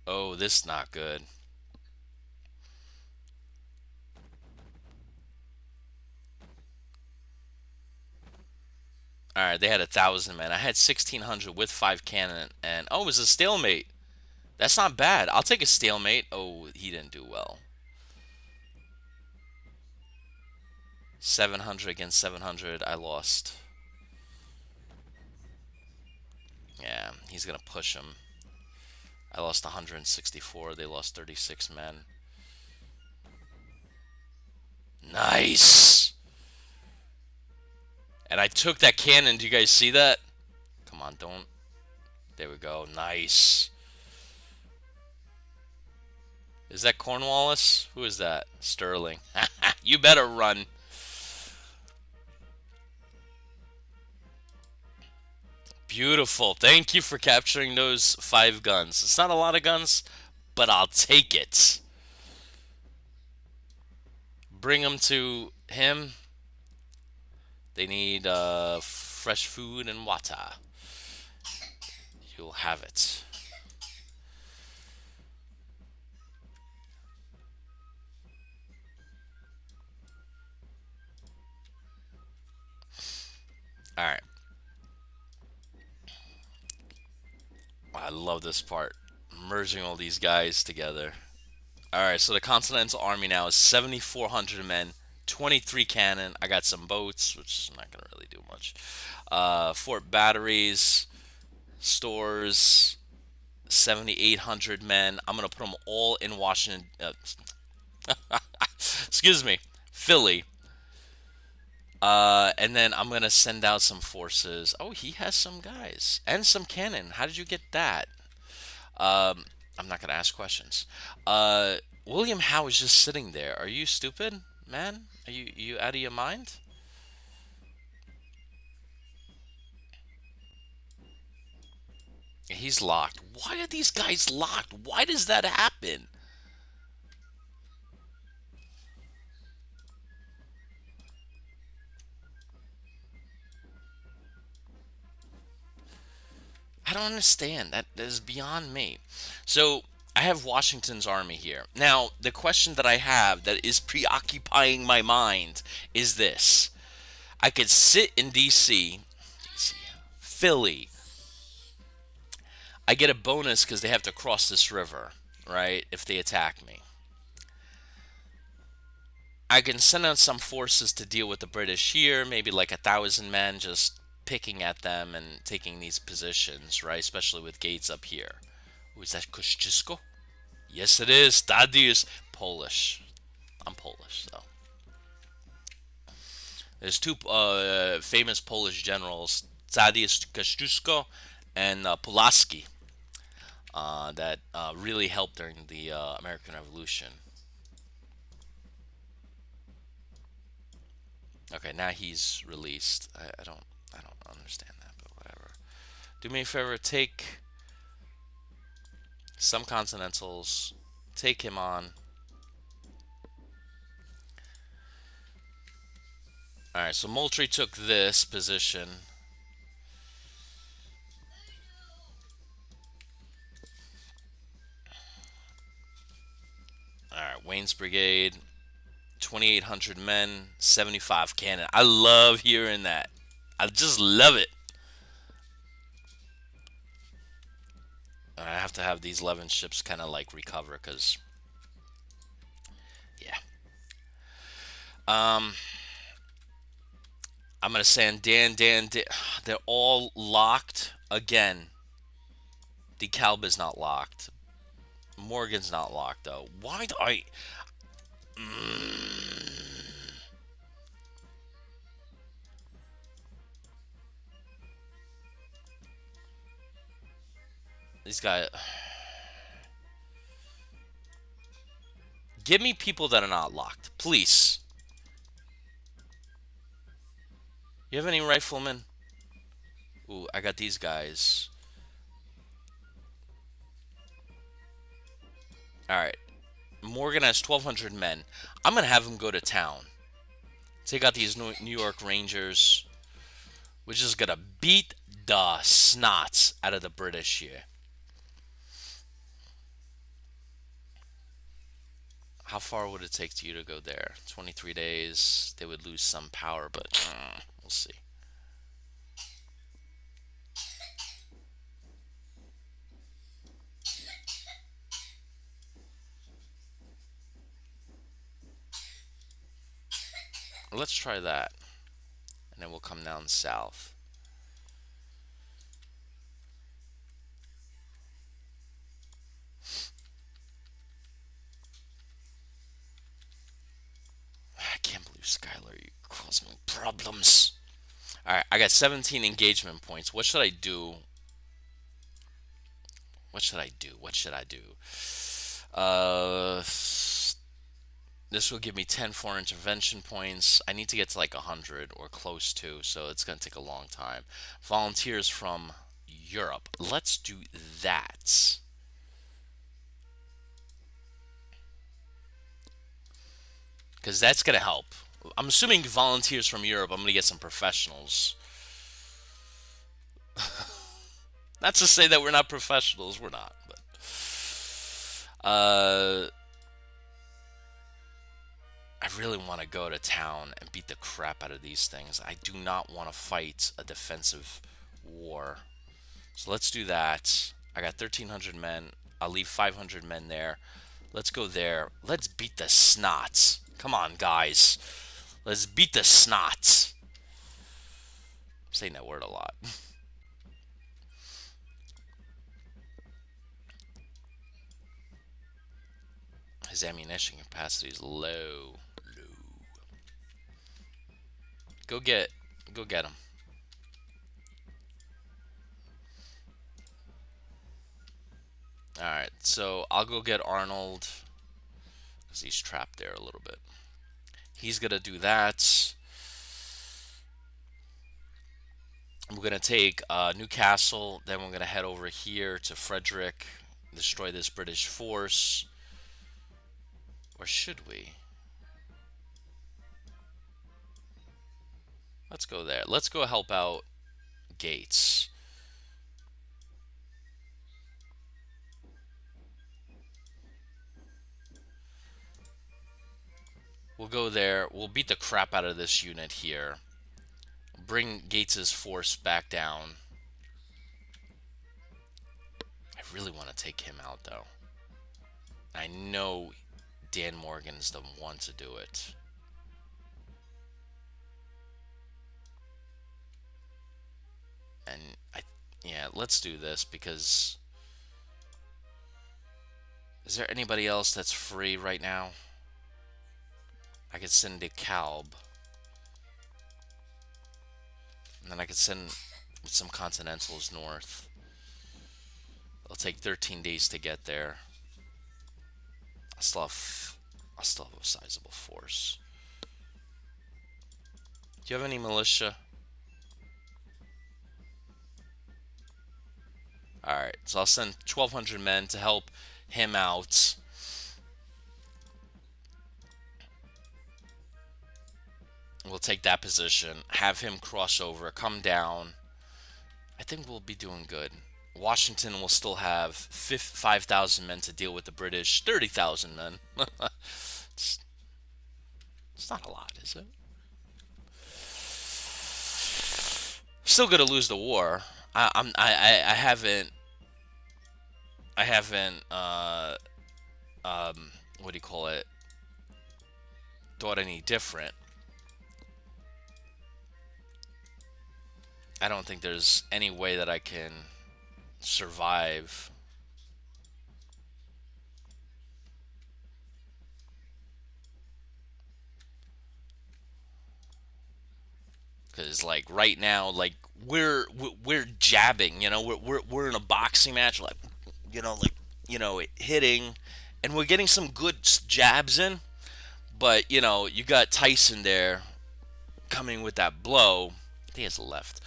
Speaker 1: Oh, this is not good. All right, they had 1,000 men. I had 1,600 with 5 cannon, and oh, it was a stalemate. That's not bad. I'll take a stalemate. Oh, he didn't do well. 700 against 700. I lost. Yeah, he's gonna push him. I lost 164. They lost 36 men. Nice. And I took that cannon. Do you guys see that? Come on, don't. There we go. Nice. Is that Cornwallis? Who is that? Sterling. You better run. Beautiful. Thank you for capturing those 5 guns. It's not a lot of guns, but I'll take it. Bring them to him. They need fresh food and water. You'll have it. All right. I love this part. Merging all these guys together. All right, so the Continental Army now is 7,400 men, 23 cannon. I got some boats, which is not going to really do much. Fort batteries, stores, 7,800 men. I'm going to put them all in Washington. Excuse me, Philly. And then I'm going to send out some forces. Oh, he has some guys and some cannon. How did you get that? Um, I'm not gonna ask questions. William Howe is just sitting there. Are you stupid, man? Are you out of your mind? He's locked. Why are these guys locked? Why does that happen? I don't understand. That is beyond me. So I have Washington's army here. Now, the question that I have that is preoccupying my mind is this. I could sit in DC, Philly. I get a bonus because they have to cross this river, right? If they attack me. I can send out some forces to deal with the British here, maybe like 1,000 men just picking at them and taking these positions, right? Especially with gates up here. Ooh, is that Kosciuszko? Yes, it is. Tadeusz. Polish. I'm Polish, so. There's two famous Polish generals, Tadeusz Kosciuszko and Pulaski, that really helped during the American Revolution. Okay, now he's released. I don't understand that, but whatever. Do me a favor, take some Continentals, take him on. All right, so Moultrie took this position. All right, Wayne's Brigade, 2,800 men, 75 cannon. I love hearing that. I just love it. I have to have these 11 ships kind of like recover because, yeah. Um, I'm gonna send Dan. They're all locked again. DeKalb is not locked. Morgan's not locked though. Why do I? Mm, these guys. Give me people that are not locked, please. You have any riflemen? Ooh, I got these guys. All right. Morgan has 1,200 men. I'm gonna have him go to town. Take out these New York Rangers. We're just gonna beat the snots out of the British here. How far would it take to you to go there? 23 days. They would lose some power, but we'll see. Let's try that. And then we'll come down south. I can't believe Skylar, you cause me problems. Alright, I got 17 engagement points. What should I do? What should I do? What should I do? Uh, this will give me 10 foreign intervention points. I need to get to like 100 or close to, so it's going to take a long time. Volunteers from Europe. Let's do that. Because that's going to help. I'm assuming volunteers from Europe, I'm going to get some professionals. Not to say that we're not professionals, we're not. But I really want to go to town and beat the crap out of these things. I do not want to fight a defensive war. So let's do that. I got 1,300 men. I'll leave 500 men there. Let's go there. Let's beat the snots. Come on, guys. Let's beat the snots. I'm saying that word a lot. His ammunition capacity is low. Low. Go get, go get him. All right, so I'll go get Arnold because he's trapped there a little bit. He's gonna do that. We're gonna take Newcastle, then we're gonna head over here to Frederick, destroy this British force. Or should we? Let's go there. Let's go help out Gates. We'll go there. We'll beat the crap out of this unit here. Bring Gates's force back down. I really want to take him out, though. I know Dan Morgan's the one to do it. And yeah, let's do this because is there anybody else that's free right now? I could send DeKalb, and then I could send some Continentals north. It'll take 13 days to get there. I still have, I still have a sizable force. Do you have any militia? Alright, so I'll send 1,200 men to help him out. We'll take that position, have him cross over, come down. I think we'll be doing good. Washington will still have 5,000 men to deal with the British, 30,000 men. it's, it's not a lot, is it? Still gonna lose the war. I haven't what do you call it, thought any different. I don't think there's any way that I can survive. Because like right now, like we're jabbing, we're in a boxing match, like hitting, and we're getting some good jabs in. But you got Tyson there coming with that blow. I think it's left.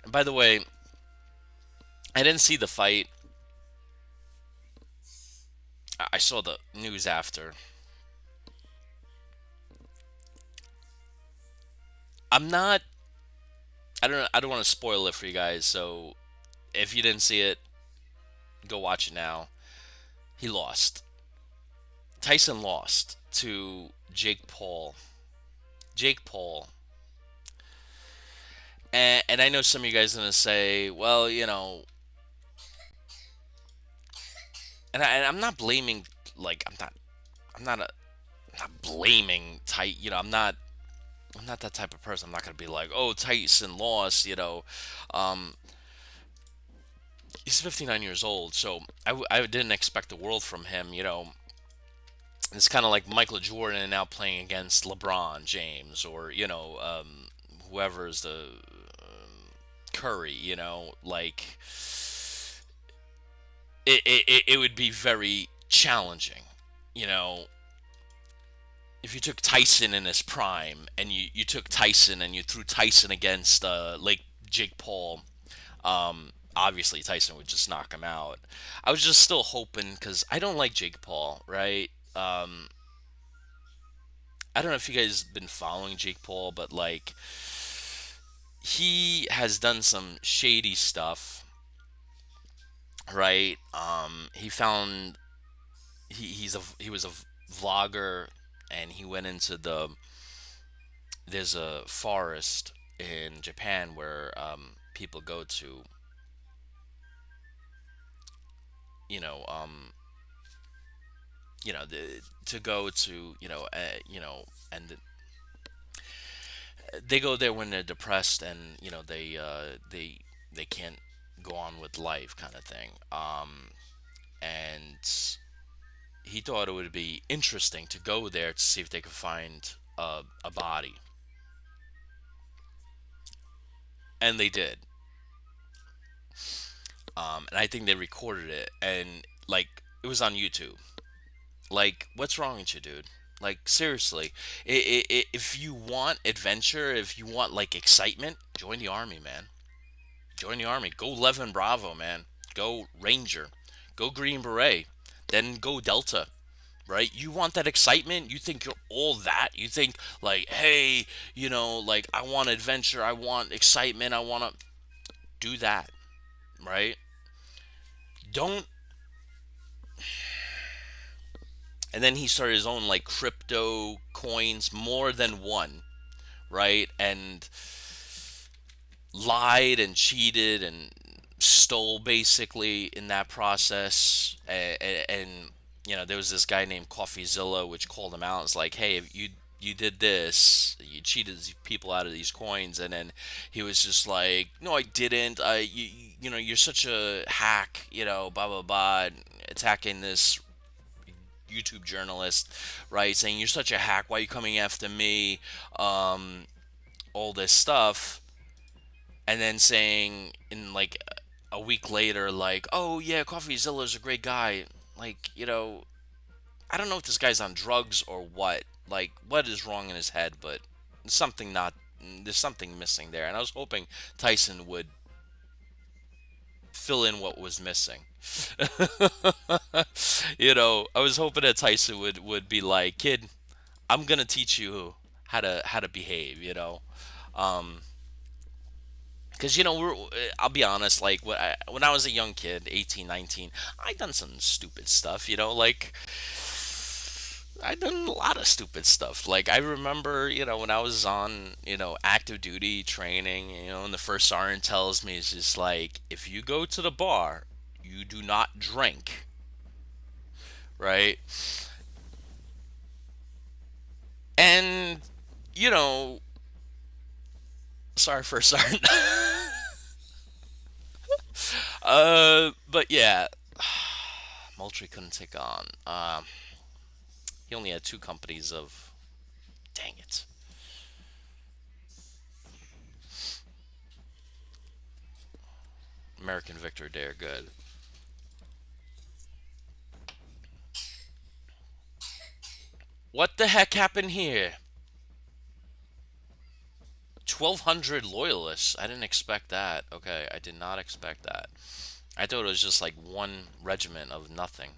Speaker 1: And by the way, I didn't see the fight. I saw the news after. I'm not. I don't. I don't want to spoil it for you guys. So if you didn't see it, go watch it now. He lost. Tyson lost to Jake Paul. Jake Paul. And I know some of you guys are gonna say, well, and I'm not blaming. Like I'm not a, I'm not blaming Ty. I'm not that type of person. I'm not gonna be like, oh, Tyson lost. Um, he's 59 years old, so I didn't expect the world from him. It's kind of like Michael Jordan now playing against LeBron James, or whoever's the Curry. Like it would be very challenging. You know, if you took Tyson in his prime and you took Tyson and you threw Tyson against like Jake Paul, obviously Tyson would just knock him out. I was just still hoping because I don't like Jake Paul, right? I don't know if you guys been following Jake Paul, but like he has done some shady stuff, right? He was a vlogger, and he went into there's a forest in Japan where people go to, you know, um, to go to, and they go there when they're depressed, and they can't go on with life, kind of thing. And he thought it would be interesting to go there to see if they could find a body, and they did. And I think they recorded it, and like it was on YouTube. Like, what's wrong with you, dude? Like, seriously, if you want adventure, if you want like excitement, join the army, man. Join the army. Go 11 Bravo, man. Go Ranger. Go Green Beret. Then go Delta, right? You want that excitement? You think you're all that? You think like, hey, like I want adventure, I want excitement, I want to do that, right? Don't. And then he started his own like crypto coins, more than one, right? And lied and cheated and stole basically in that process. And there was this guy named CoffeeZilla which called him out. It's like, hey, if you did this, you cheated these people out of these coins. And then he was just like, no, I didn't. You're such a hack, blah blah blah, attacking this YouTube journalist, right, saying you're such a hack, why are you coming after me, all this stuff. And then saying in like a week later, like, oh yeah, CoffeeZilla's a great guy. Like, I don't know if this guy's on drugs or what. Like, what is wrong in his head, but something not. There's something missing there, and I was hoping Tyson would fill in what was missing. I was hoping that Tyson would be like, kid, I'm gonna teach you how to behave. Um, Because I'll be honest, like when I was a young kid, 18, 19, I done some stupid stuff. Like I done a lot of stupid stuff. Like I remember, when I was on, active duty training, and the first sergeant tells me, it's just like, if you go to the bar, you do not drink, right? And you know, sorry, first sergeant. But yeah, Moultrie couldn't take on. He only had two companies of. Dang it. American Victor Dare, good. What the heck happened here? 1,200 loyalists. I didn't expect that. Okay, I did not expect that. I thought it was just like one regiment of nothing.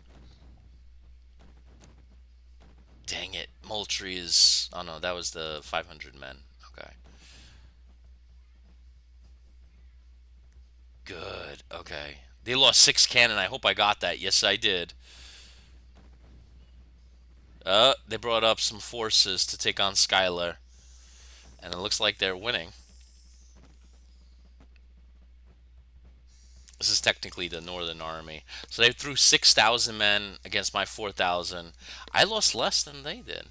Speaker 1: Dang it. Moultrie is. Oh no, that was the 500 men. Okay. Good. Okay. They lost six cannon. I hope I got that. Yes, I did. They brought up some forces to take on Skylar, and it looks like they're winning. This is technically the Northern Army. So they threw 6,000 men against my 4,000. I lost less than they did.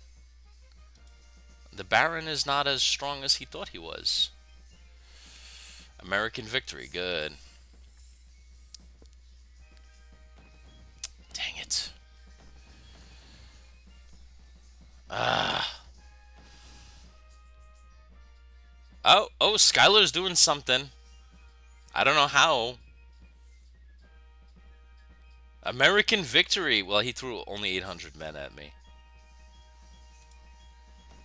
Speaker 1: The Baron is not as strong as he thought he was. American victory, good. Dang it. Ah. Oh, Skylar's doing something. I don't know how. American victory. Well, he threw only 800 men at me.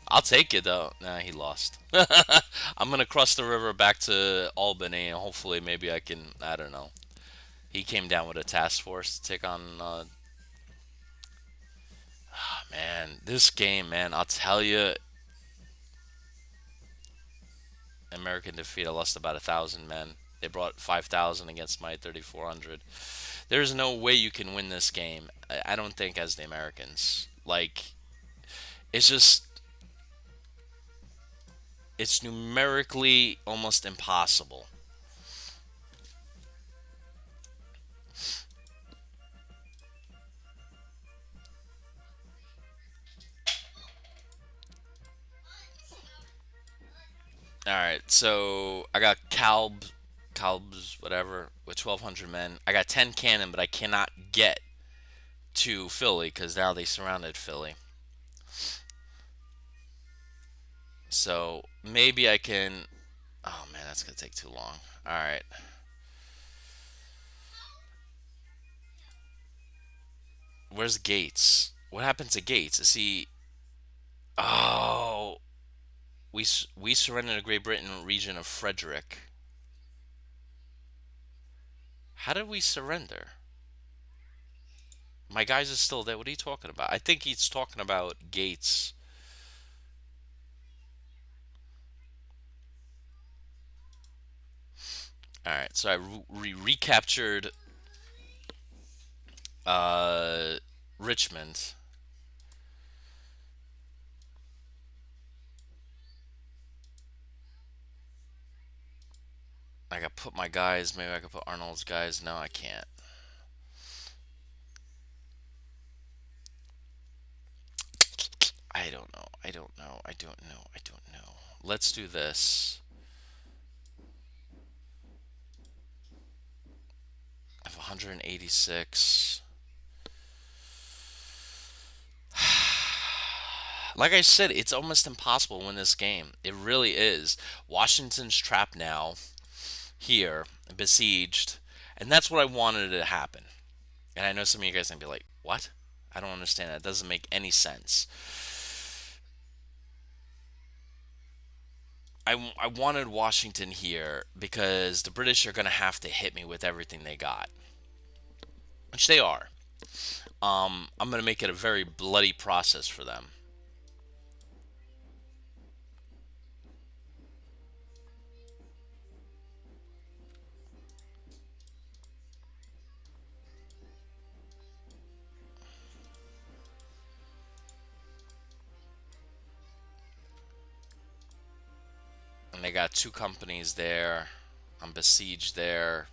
Speaker 1: I'll take it though. Nah, he lost. I'm gonna cross the river back to Albany, and hopefully, maybe I can. I don't know. He came down with a task force to take on. Man, this game, man. I'll tell you, American defeat. I lost about 1,000 men. They brought 5,000 against my 3,400. There's no way you can win this game. I don't think as the Americans. Like, it's just it's numerically almost impossible. All right, so I got Calbs, whatever, with 1,200 men. I got 10 cannon, but I cannot get to Philly because now they surrounded Philly. So maybe I can. Oh man, that's gonna take too long. All right, where's Gates? What happened to Gates? Is he? Oh, we surrendered the Great Britain region of Frederick. How did we surrender? My guys are still there. What are you talking about? I think he's talking about Gates. All right, so I recaptured uh, Richmond. I got put my guys. Maybe I could put Arnold's guys. No, I can't. I don't know. I don't know. I don't know. I don't know. Let's do this. I have 186. Like I said, it's almost impossible to win this game. It really is. Washington's trapped now, here, besieged, and that's what I wanted to happen. And I know some of you guys are gonna be like, "What? I don't understand. That doesn't make any sense." I wanted Washington here because the British are gonna have to hit me with everything they got, which they are. I'm gonna make it a very bloody process for them. And they got two companies there. I'm besieged there.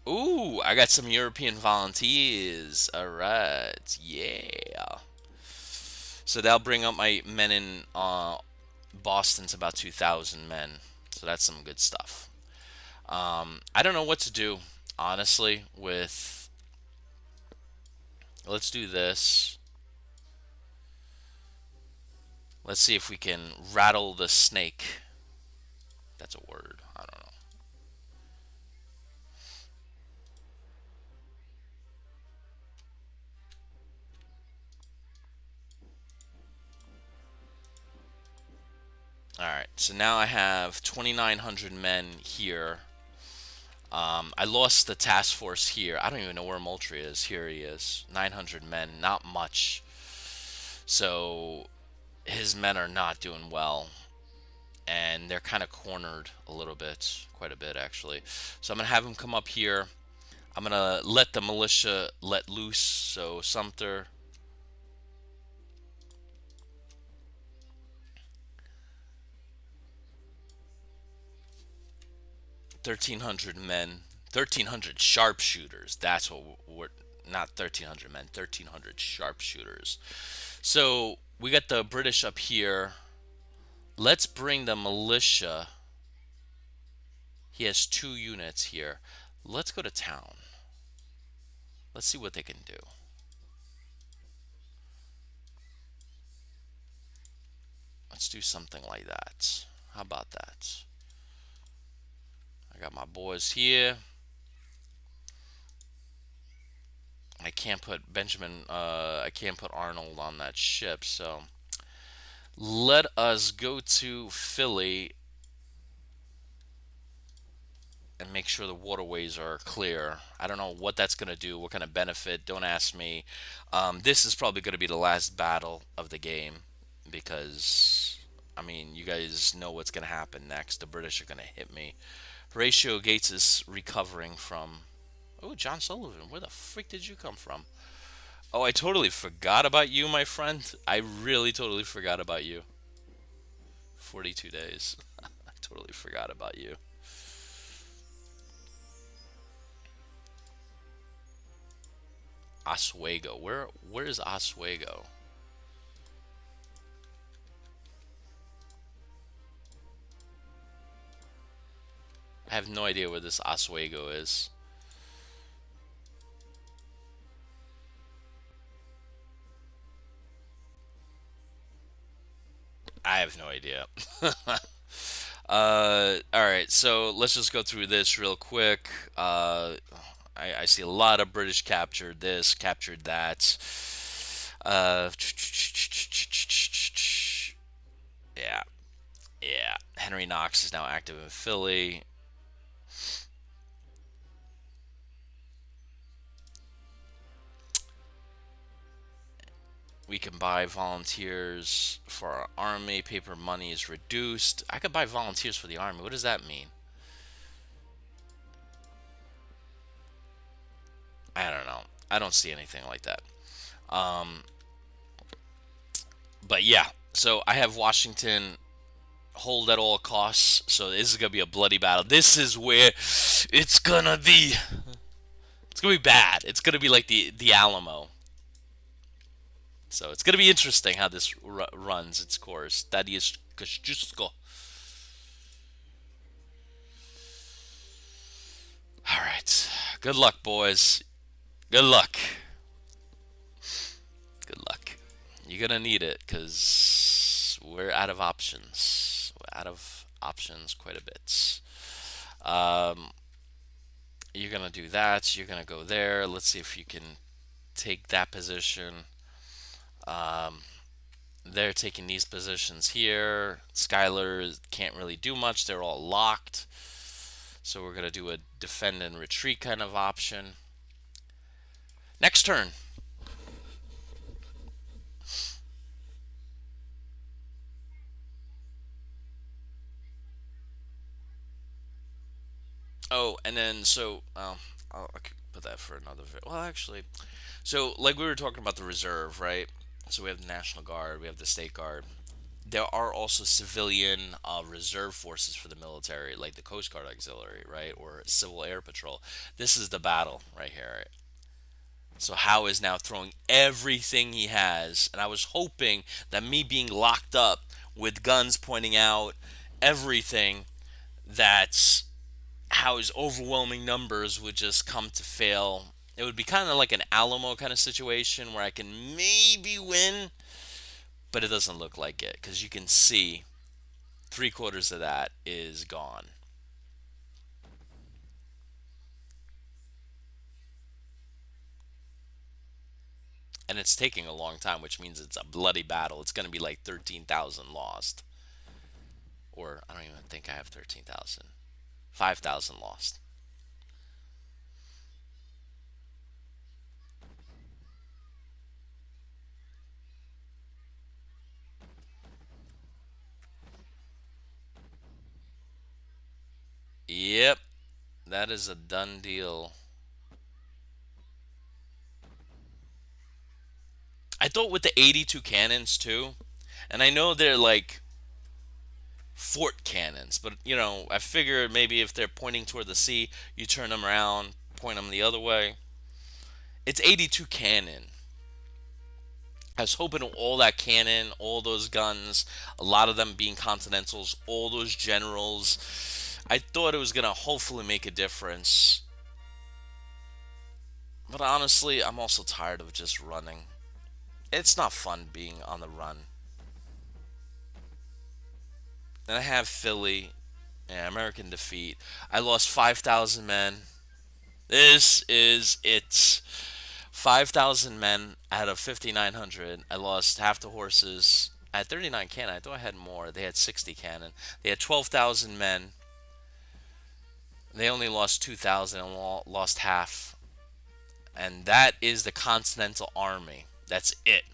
Speaker 1: Ooh, I got some European volunteers. All right, yeah. So that'll bring up my men in Boston to about 2,000 men. So that's some good stuff. I don't know what to do, honestly, with. Let's do this. Let's see if we can rattle the snake. That's a word. I don't know. All right, so now I have 2,900 men here. I lost the task force here. I don't even know where Moultrie is. Here he is. 900 men, not much. So his men are not doing well. And they're kind of cornered a little bit, quite a bit actually. So I'm going to have him come up here. I'm going to let the militia let loose. So Sumter, 1,300 men, 1,300 sharpshooters. That's what we're not 1,300 men, 1,300 sharpshooters. So we got the British up here. Let's bring the militia. He has 2 units here. Let's go to town. Let's see what they can do. Let's do something like that. How about that? I got my boys here. I can't put Benjamin, I can't put Arnold on that ship, so let us go to Philly and make sure the waterways are clear. I don't know what that's going to do, what kind of benefit. Don't ask me. This is probably going to be the last battle of the game because, I mean, you guys know what's going to happen next. The British are going to hit me. Horatio Gates is recovering from. Oh, John Sullivan, where the freak did you come from? Oh, I totally forgot about you, my friend. I really totally forgot about you. 42 days. I totally forgot about you. Oswego. Where is Oswego? I have no idea where this Oswego is. I have no idea. All right, so let's just go through this real quick. I see a lot of British captured this, captured that. Uh, yeah, yeah. Henry Knox is now active in Philly. We can buy volunteers for our army. Paper money is reduced. I could buy volunteers for the army. What does that mean? I don't know. I don't see anything like that. Um, but yeah, so I have Washington hold at all costs. So this is gonna be a bloody battle. This is where it's gonna be. It's gonna be bad. It's gonna be like the Alamo. So it's gonna be interesting how this runs its course. Thaddeus Kosciuszko. All right. Good luck, boys. Good luck. Good luck. You're gonna need it because we're out of options. We're out of options quite a bit. Um, you're gonna do that. You're gonna go there. Let's see if you can take that position. Um, they're taking these positions here. Skylar can't really do much. They're all locked. So we're gonna do a defend and retreat kind of option. Next turn. Oh, and then so I could put that for another video. Well, actually, so like we were talking about the reserve, right? So we have the National Guard, we have the State Guard. There are also civilian reserve forces for the military, like the Coast Guard Auxiliary, right, or Civil Air Patrol. This is the battle right here. Right? So Howe is now throwing everything he has, and I was hoping that me being locked up with guns pointing out everything, that how his overwhelming numbers would just come to fail. It would be kind of like an Alamo kind of situation where I can maybe win, but it doesn't look like it because you can see three-quarters of that is gone. And it's taking a long time, which means it's a bloody battle. It's going to be like 13,000 lost. Or I don't even think I have 13,000. 5,000 lost. Yep, that is a done deal. I thought with the 82 cannons too, and I know they're like fort cannons, but I figured maybe if they're pointing toward the sea, you turn them around, point them the other way. It's 82 cannon. I was hoping all that cannon, all those guns, a lot of them being Continentals, all those generals. I thought it was gonna hopefully make a difference. But honestly, I'm also tired of just running. It's not fun being on the run. Then I have Philly, and American defeat. I lost 5,000 men. This is it. 5,000 men out of 5,900. I lost half the horses. I had 39 cannon. I thought I had more. They had 60 cannon. They had 12,000 men. They only lost 2,000 and lost half. And that is the Continental Army. That's it.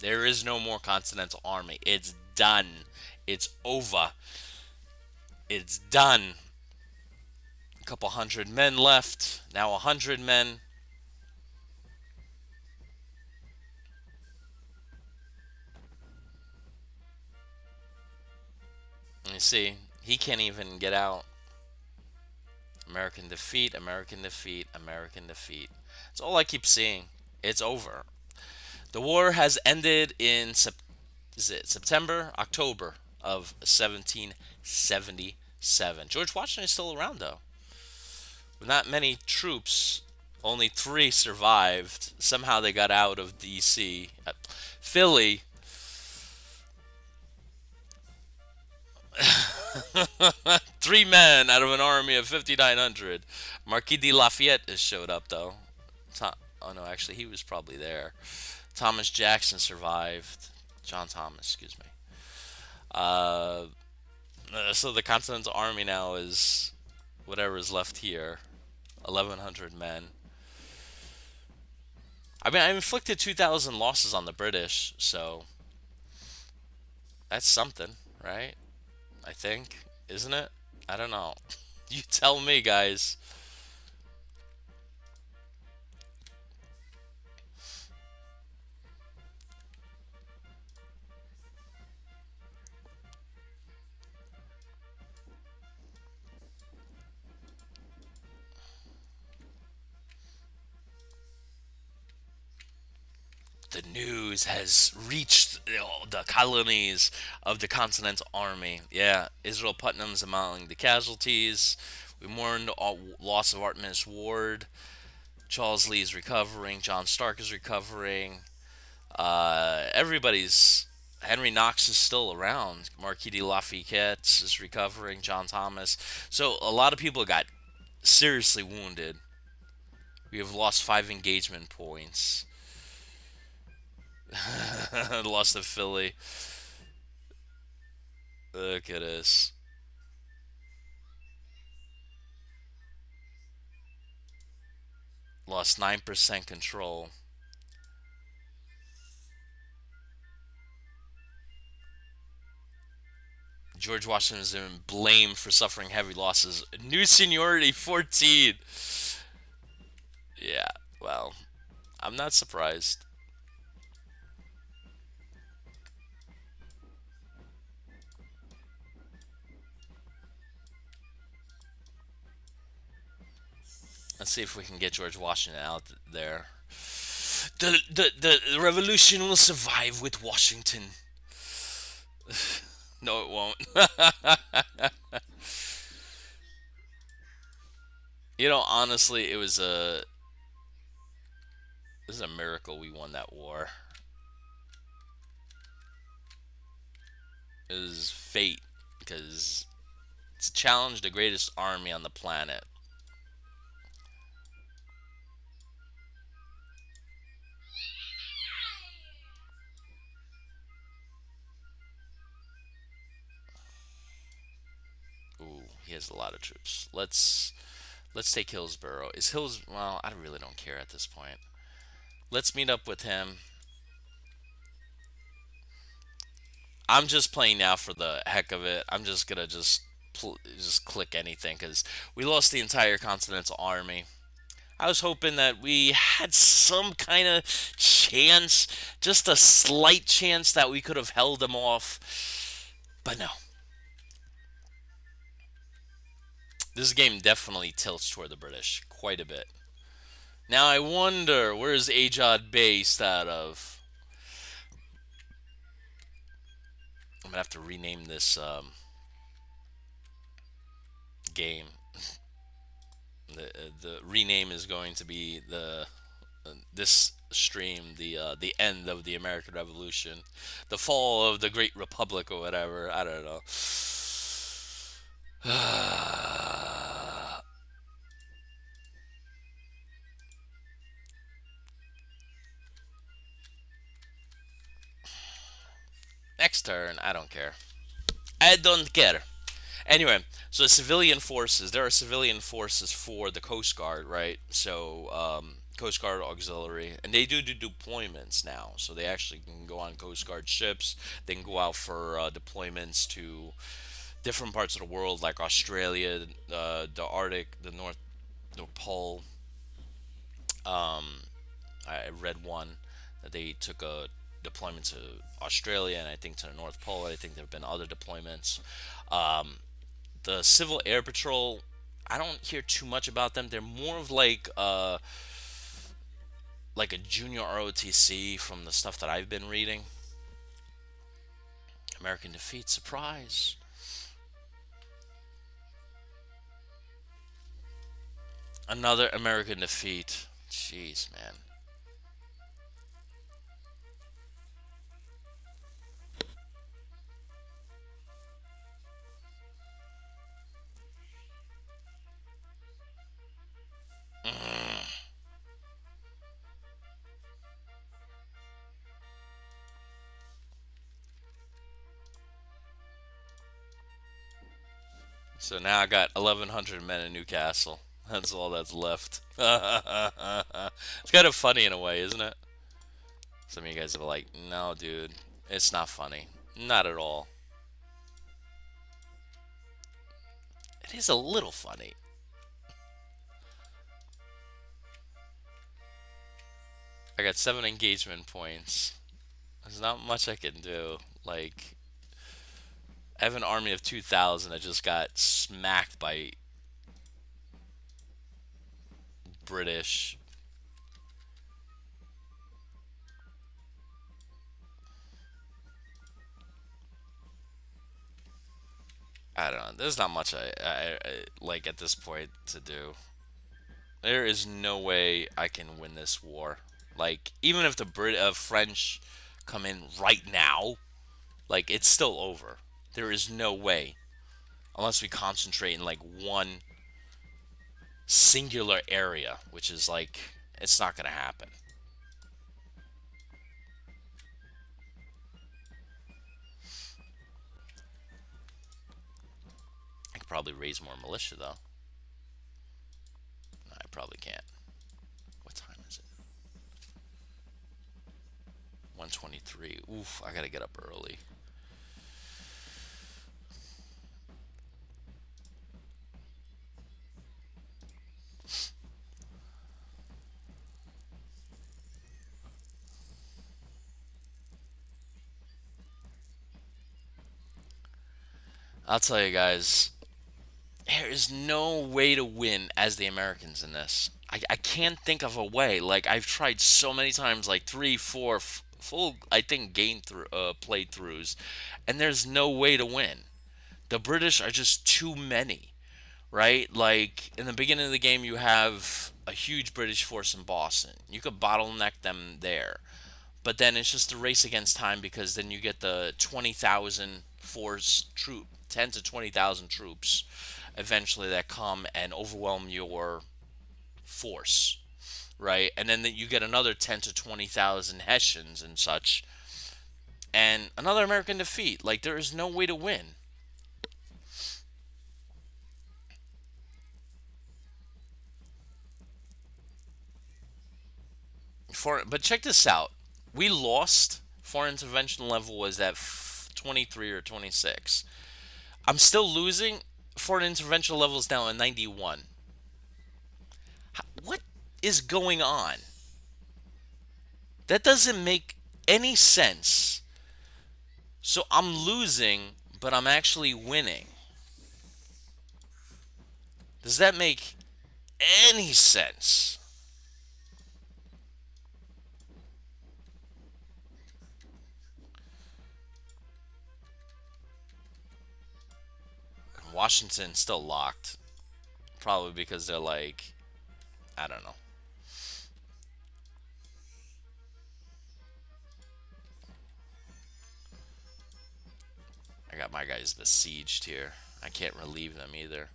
Speaker 1: There is no more Continental Army. It's done. It's over. It's done. A couple hundred men left. Now 100 men. You see, he can't even get out. American defeat, American defeat, American defeat. That's all I keep seeing. It's over. The war has ended in is it September, October of 1777. George Washington is still around though. With not many troops, only three survived. Somehow they got out of D.C. Philly. Three men out of an army of 5,900. Marquis de Lafayette has showed up though. Oh no, actually he was probably there. Thomas Jackson survived. John Thomas, excuse me. Uh, so the Continental Army now is whatever is left here, 1,100 men. I mean, I inflicted 2,000 losses on the British, so that's something, right? I think, isn't it? I don't know. You tell me, guys. The news has reached the colonies of the Continental Army. Yeah, Israel Putnam's among the casualties. We mourned the loss of Artemis Ward. Charles Lee is recovering. John Stark is recovering. Everybody's. Henry Knox is still around. Marquis de Lafayette is recovering. John Thomas. So a lot of people got seriously wounded. We have lost 5 engagement points. Lost to Philly. Look at this. Lost 9% control. George Washington has been blamed for suffering heavy losses. New seniority 14. Yeah, well, I'm not surprised. Let's see if we can get George Washington out there. The revolution will survive with Washington. No, it won't. Honestly, this is a miracle we won that war. It was fate because it's a challenge the greatest army on the planet. Ooh, he has a lot of troops. Let's take Hillsborough. Is Hills? Well, I really don't care at this point. Let's meet up with him. I'm just playing now for the heck of it. I'm just gonna just click anything because we lost the entire Continental Army. I was hoping that we had some kind of chance, just a slight chance that we could have held them off. But no, this game definitely tilts toward the British quite a bit. Now I wonder where's Ajod based out of. I'm gonna have to rename this game. The rename is going to be this stream the end of the American Revolution, the fall of the Great Republic or whatever. I don't know. Next turn, I don't care. I don't care. Anyway, so civilian forces. There are civilian forces for the Coast Guard, right? So Coast Guard auxiliary, and they do deployments now. So they actually can go on Coast Guard ships. They can go out for deployments to different parts of the world, like Australia, the Arctic, the North Pole. I read one that they took a deployment to Australia and I think to the North Pole. I think there have been other deployments. Um, the Civil Air Patrol, I don't hear too much about them. They're more of like a junior ROTC from the stuff that I've been reading. American defeat, surprise. Another American defeat. Jeez, man. So now I got 1,100 men in Newcastle. That's all that's left. It's kind of funny in a way, isn't it? Some of you guys are like, no, dude, it's not funny. Not at all. It is a little funny. I got 7 engagement points. There's not much I can do. Like, I have an army of 2,000 that just got smacked by British. I don't know. There's not much I like at this point to do. There is no way I can win this war. Like, even if the French come in right now, like, it's still over. There is no way. Unless we concentrate in, like, one singular area, which is, like, it's not going to happen. I could probably raise more militia, though. No, I probably can't. What time is it? 1:23. Oof, I gotta get up early. I'll tell you guys, there is no way to win as the Americans in this. I can't think of a way. Like, I've tried so many times, like three, four full, I think, playthroughs, and there's no way to win. The British are just too many, right? Like, in the beginning of the game, you have a huge British force in Boston. You could bottleneck them there. But then it's just a race against time because then you get the 20,000 force troop, 10 to 20,000 troops eventually that come and overwhelm your force, right? And then you get another 10 to 20,000 Hessians and such, and another American defeat. Like, there is no way to win. But check this out. We lost. Foreign intervention level was at 23 or 26. I'm still losing. Foreign intervention level is now at 91. What is going on? That doesn't make any sense. So I'm losing, but I'm actually winning. Does that make any sense? Washington's still locked. Probably because they're like, I don't know. I got my guys besieged here. I can't relieve them either.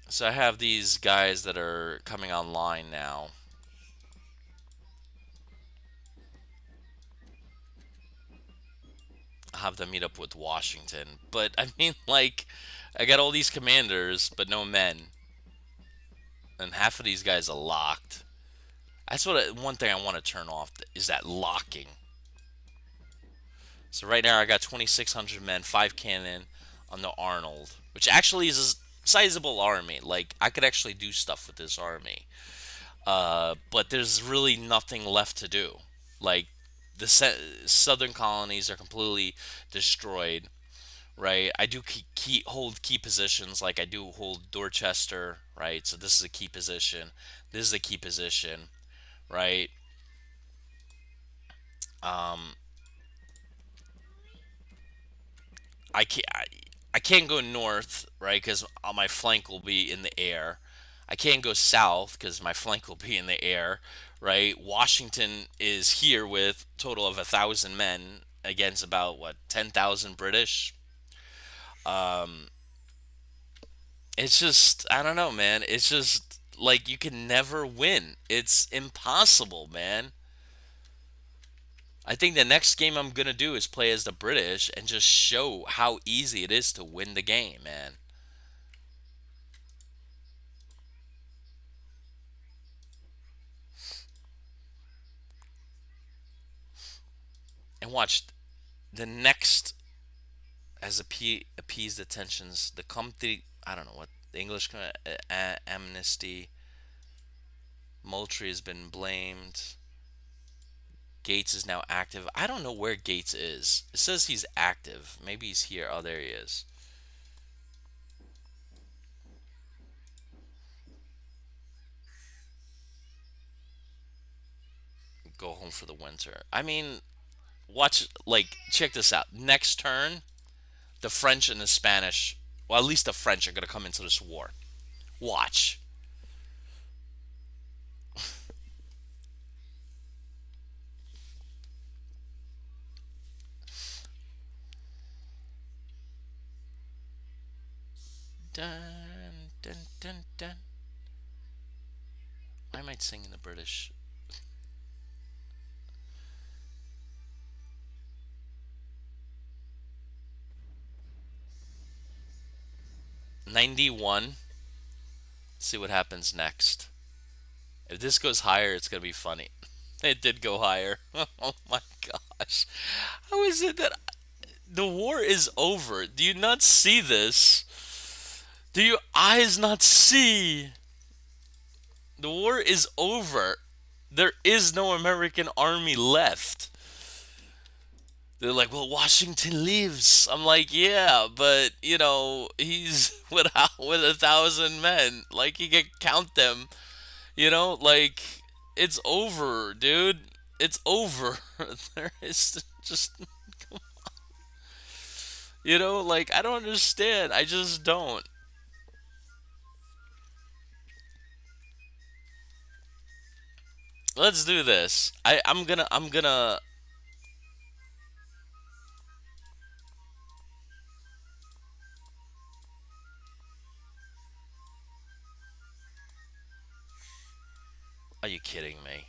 Speaker 1: So I have these guys that are coming online now. I have them meet up with Washington. But I mean, like, I got all these commanders, but no men. And half of these guys are locked. That's one thing I want to turn off is that locking. So right now I got 2,600 men, 5 cannon on the Arnold, which actually is a sizable army. Like, I could actually do stuff with this army. But there's really nothing left to do. Like, the southern colonies are completely destroyed, right? I do hold key positions, like I do hold Dorchester, right? So this is a key position. This is a key position, right? Um, I can't go north, right? Because my flank will be in the air. I can't go south because my flank will be in the air, right? Washington is here with total of 1,000 men against about what 10,000 British. Um, it's just I don't know, man. It's just Like you can never win. It's impossible, man. I think the next game I'm gonna do is play as the British and just show how easy it is to win the game, man. And watch the next as appease the tensions. The company, I don't know what the English amnesty. Moultrie has been blamed. Gates is now active. I don't know where Gates is. It says he's active. Maybe he's here. Oh, there he is. Go home for the winter. I mean, watch, like, check this out. Next turn, the French and the Spanish, well, at least the French are going to come into this war. Watch. Dun, dun, dun, dun. I might sing in the British. 91. See what happens next. If this goes higher, it's going to be funny. It did go higher. Oh my gosh. How is it that the war is over? Do you not see this? Do your eyes not see? The war is over. There is no American army left. They're like, well, Washington leaves. I'm like, yeah, but he's with 1,000 men. Like he can count them. Like it's over, dude. It's over. There is just, like I don't understand. I just don't. Let's do this. I'm gonna. Are you kidding me?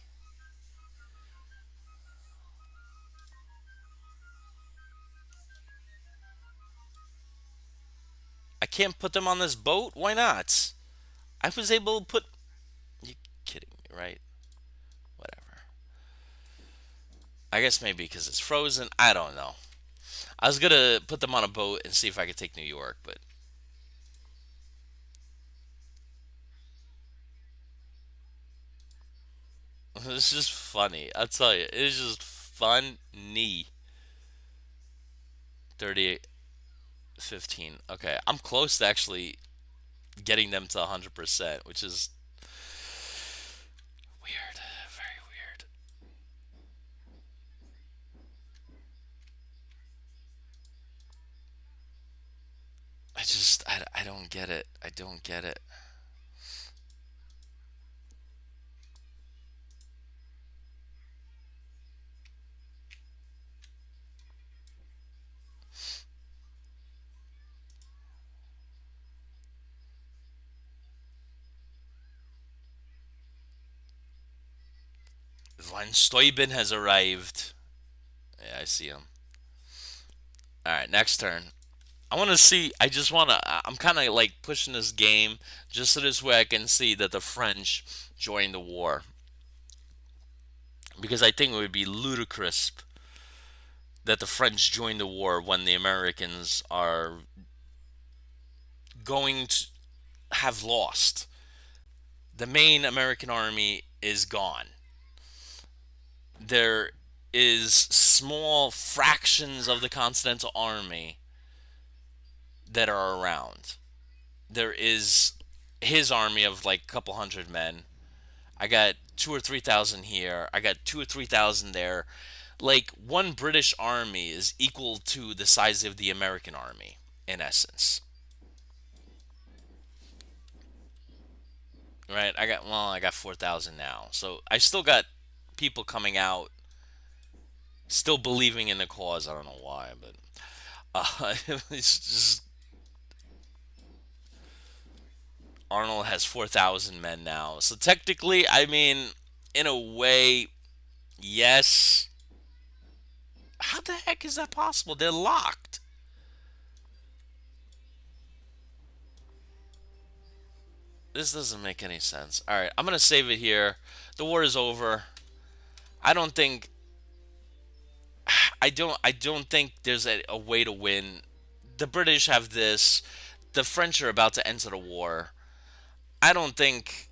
Speaker 1: I can't put them on this boat. Why not? I was able to put. You kidding me, right? Whatever. I guess maybe because it's frozen. I don't know. I was gonna put them on a boat and see if I could take New York, but it's just funny. I'll tell you, it's just funny. 38, 15. Okay, I'm close to actually getting them to 100%, which is weird. Very weird. I don't get it. I don't get it. Von Steuben has arrived. Yeah, I see him. All right, next turn. I want to see. I just want to. I'm kind of like pushing this game just so this way I can see that the French joined the war because I think it would be ludicrous that the French join the war when the Americans are going to have lost. The main American army is gone. There is small fractions of the Continental Army that are around. There is his army of like a couple hundred men. I got 2 or 3 thousand here. I got 2 or 3 thousand there. Like one British army is equal to the size of the American army in essence, right? I got 4,000 now, so I still got people coming out, still believing in the cause. I don't know why, but it's just Arnold has 4,000 men now. So technically, I mean, in a way, yes. How the heck is that possible? They're locked. This doesn't make any sense. All right, I'm gonna save it here. The war is over. I don't think. I don't think there's a way to win. The British have this. The French are about to enter the war. I don't think.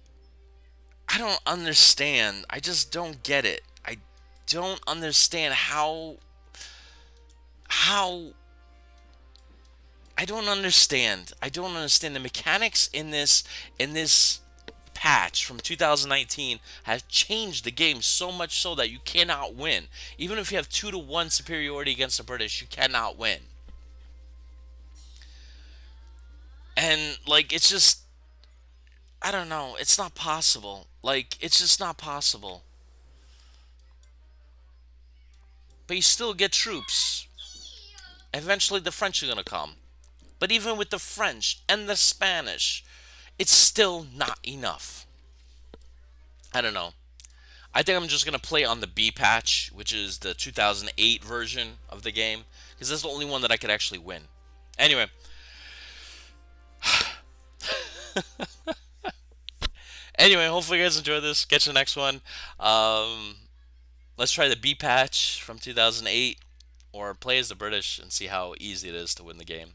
Speaker 1: I don't understand. I just don't get it. I don't understand how I don't understand. I don't understand the mechanics in this patch from 2019 have changed the game so much so that you cannot win. Even if you have 2-1 superiority against the British, you cannot win. And like it's just I don't know, it's not possible. Like it's just not possible. But you still get troops. Eventually the French are going to come. But even with the French and the Spanish, it's still not enough. I don't know. I think I'm just gonna play on the B patch, which is the 2008 version of the game, because that's the only one that I could actually win. Anyway, hopefully you guys enjoy this. Catch the next one. Um, let's try the B patch from 2008, or play as the British and see how easy it is to win the game.